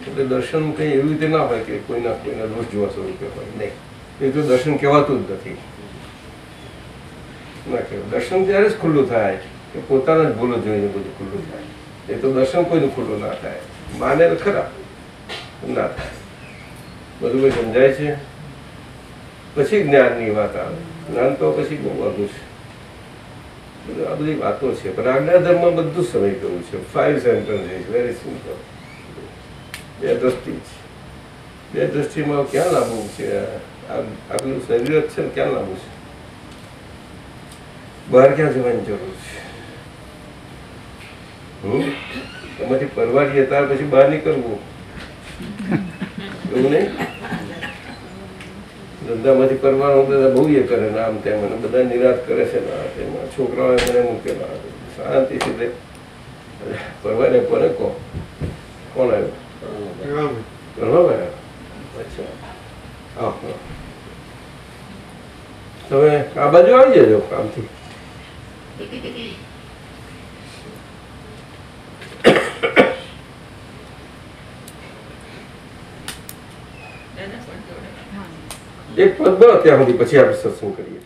એટલે દર્શન કંઈ એવી રીતે ના હોય કે કોઈના દોષ જોવા સ્વરૂપે હોય, નહીં. એ તો દર્શન કહેવાતું જ નથી. ના કહેવાય. દર્શન ત્યારે જ ખુલ્લું થાય કે પોતાના જ ભૂલો જોઈને બધું ખુલ્લું થાય. એ તો દર્શન કોઈનું ખુલ્લું ના થાય. માને ખરા ના થાય. બધું કંઈ સમજાય છે. પછી જ્ઞાનની વાત આવે. જ્ઞાન તો પછી બહુ અઘરું છે. આ બધી વાતો છે. પણ આજ્ઞા ધર્મમાં બધું સમય ગયું છે. 5 સેન્ટેન્સીસ, વેરી સિમ્પલ. બે દ્રષ્ટિ છે. બે દ્રષ્ટિમાં ક્યાં લાવવું છે? આપણું શરીર જ છે ને, ક્યાં લાવવું છે? બહાર ક્યાં જવાની જરૂર છે? એમાંથી પરવાડીએ ત્યાર પછી બહાર નીકળવું, એવું નહીં. ધંધામાંથી કરવાનું બધા બહુ એ કરે ને આમ તેમ, અને બધા નિરાશ કરે છે ને તેમાં. છોકરાઓએ મને મૂકેલા શાંતિથી પરવાને કોને કોણ આવ્યું? અચ્છા, હા. તમે આ બાજુ આવી જજો કામથી. એક પદ બનો ત્યાં સુધી, પછી આપણે સત્સંગ કરીએ.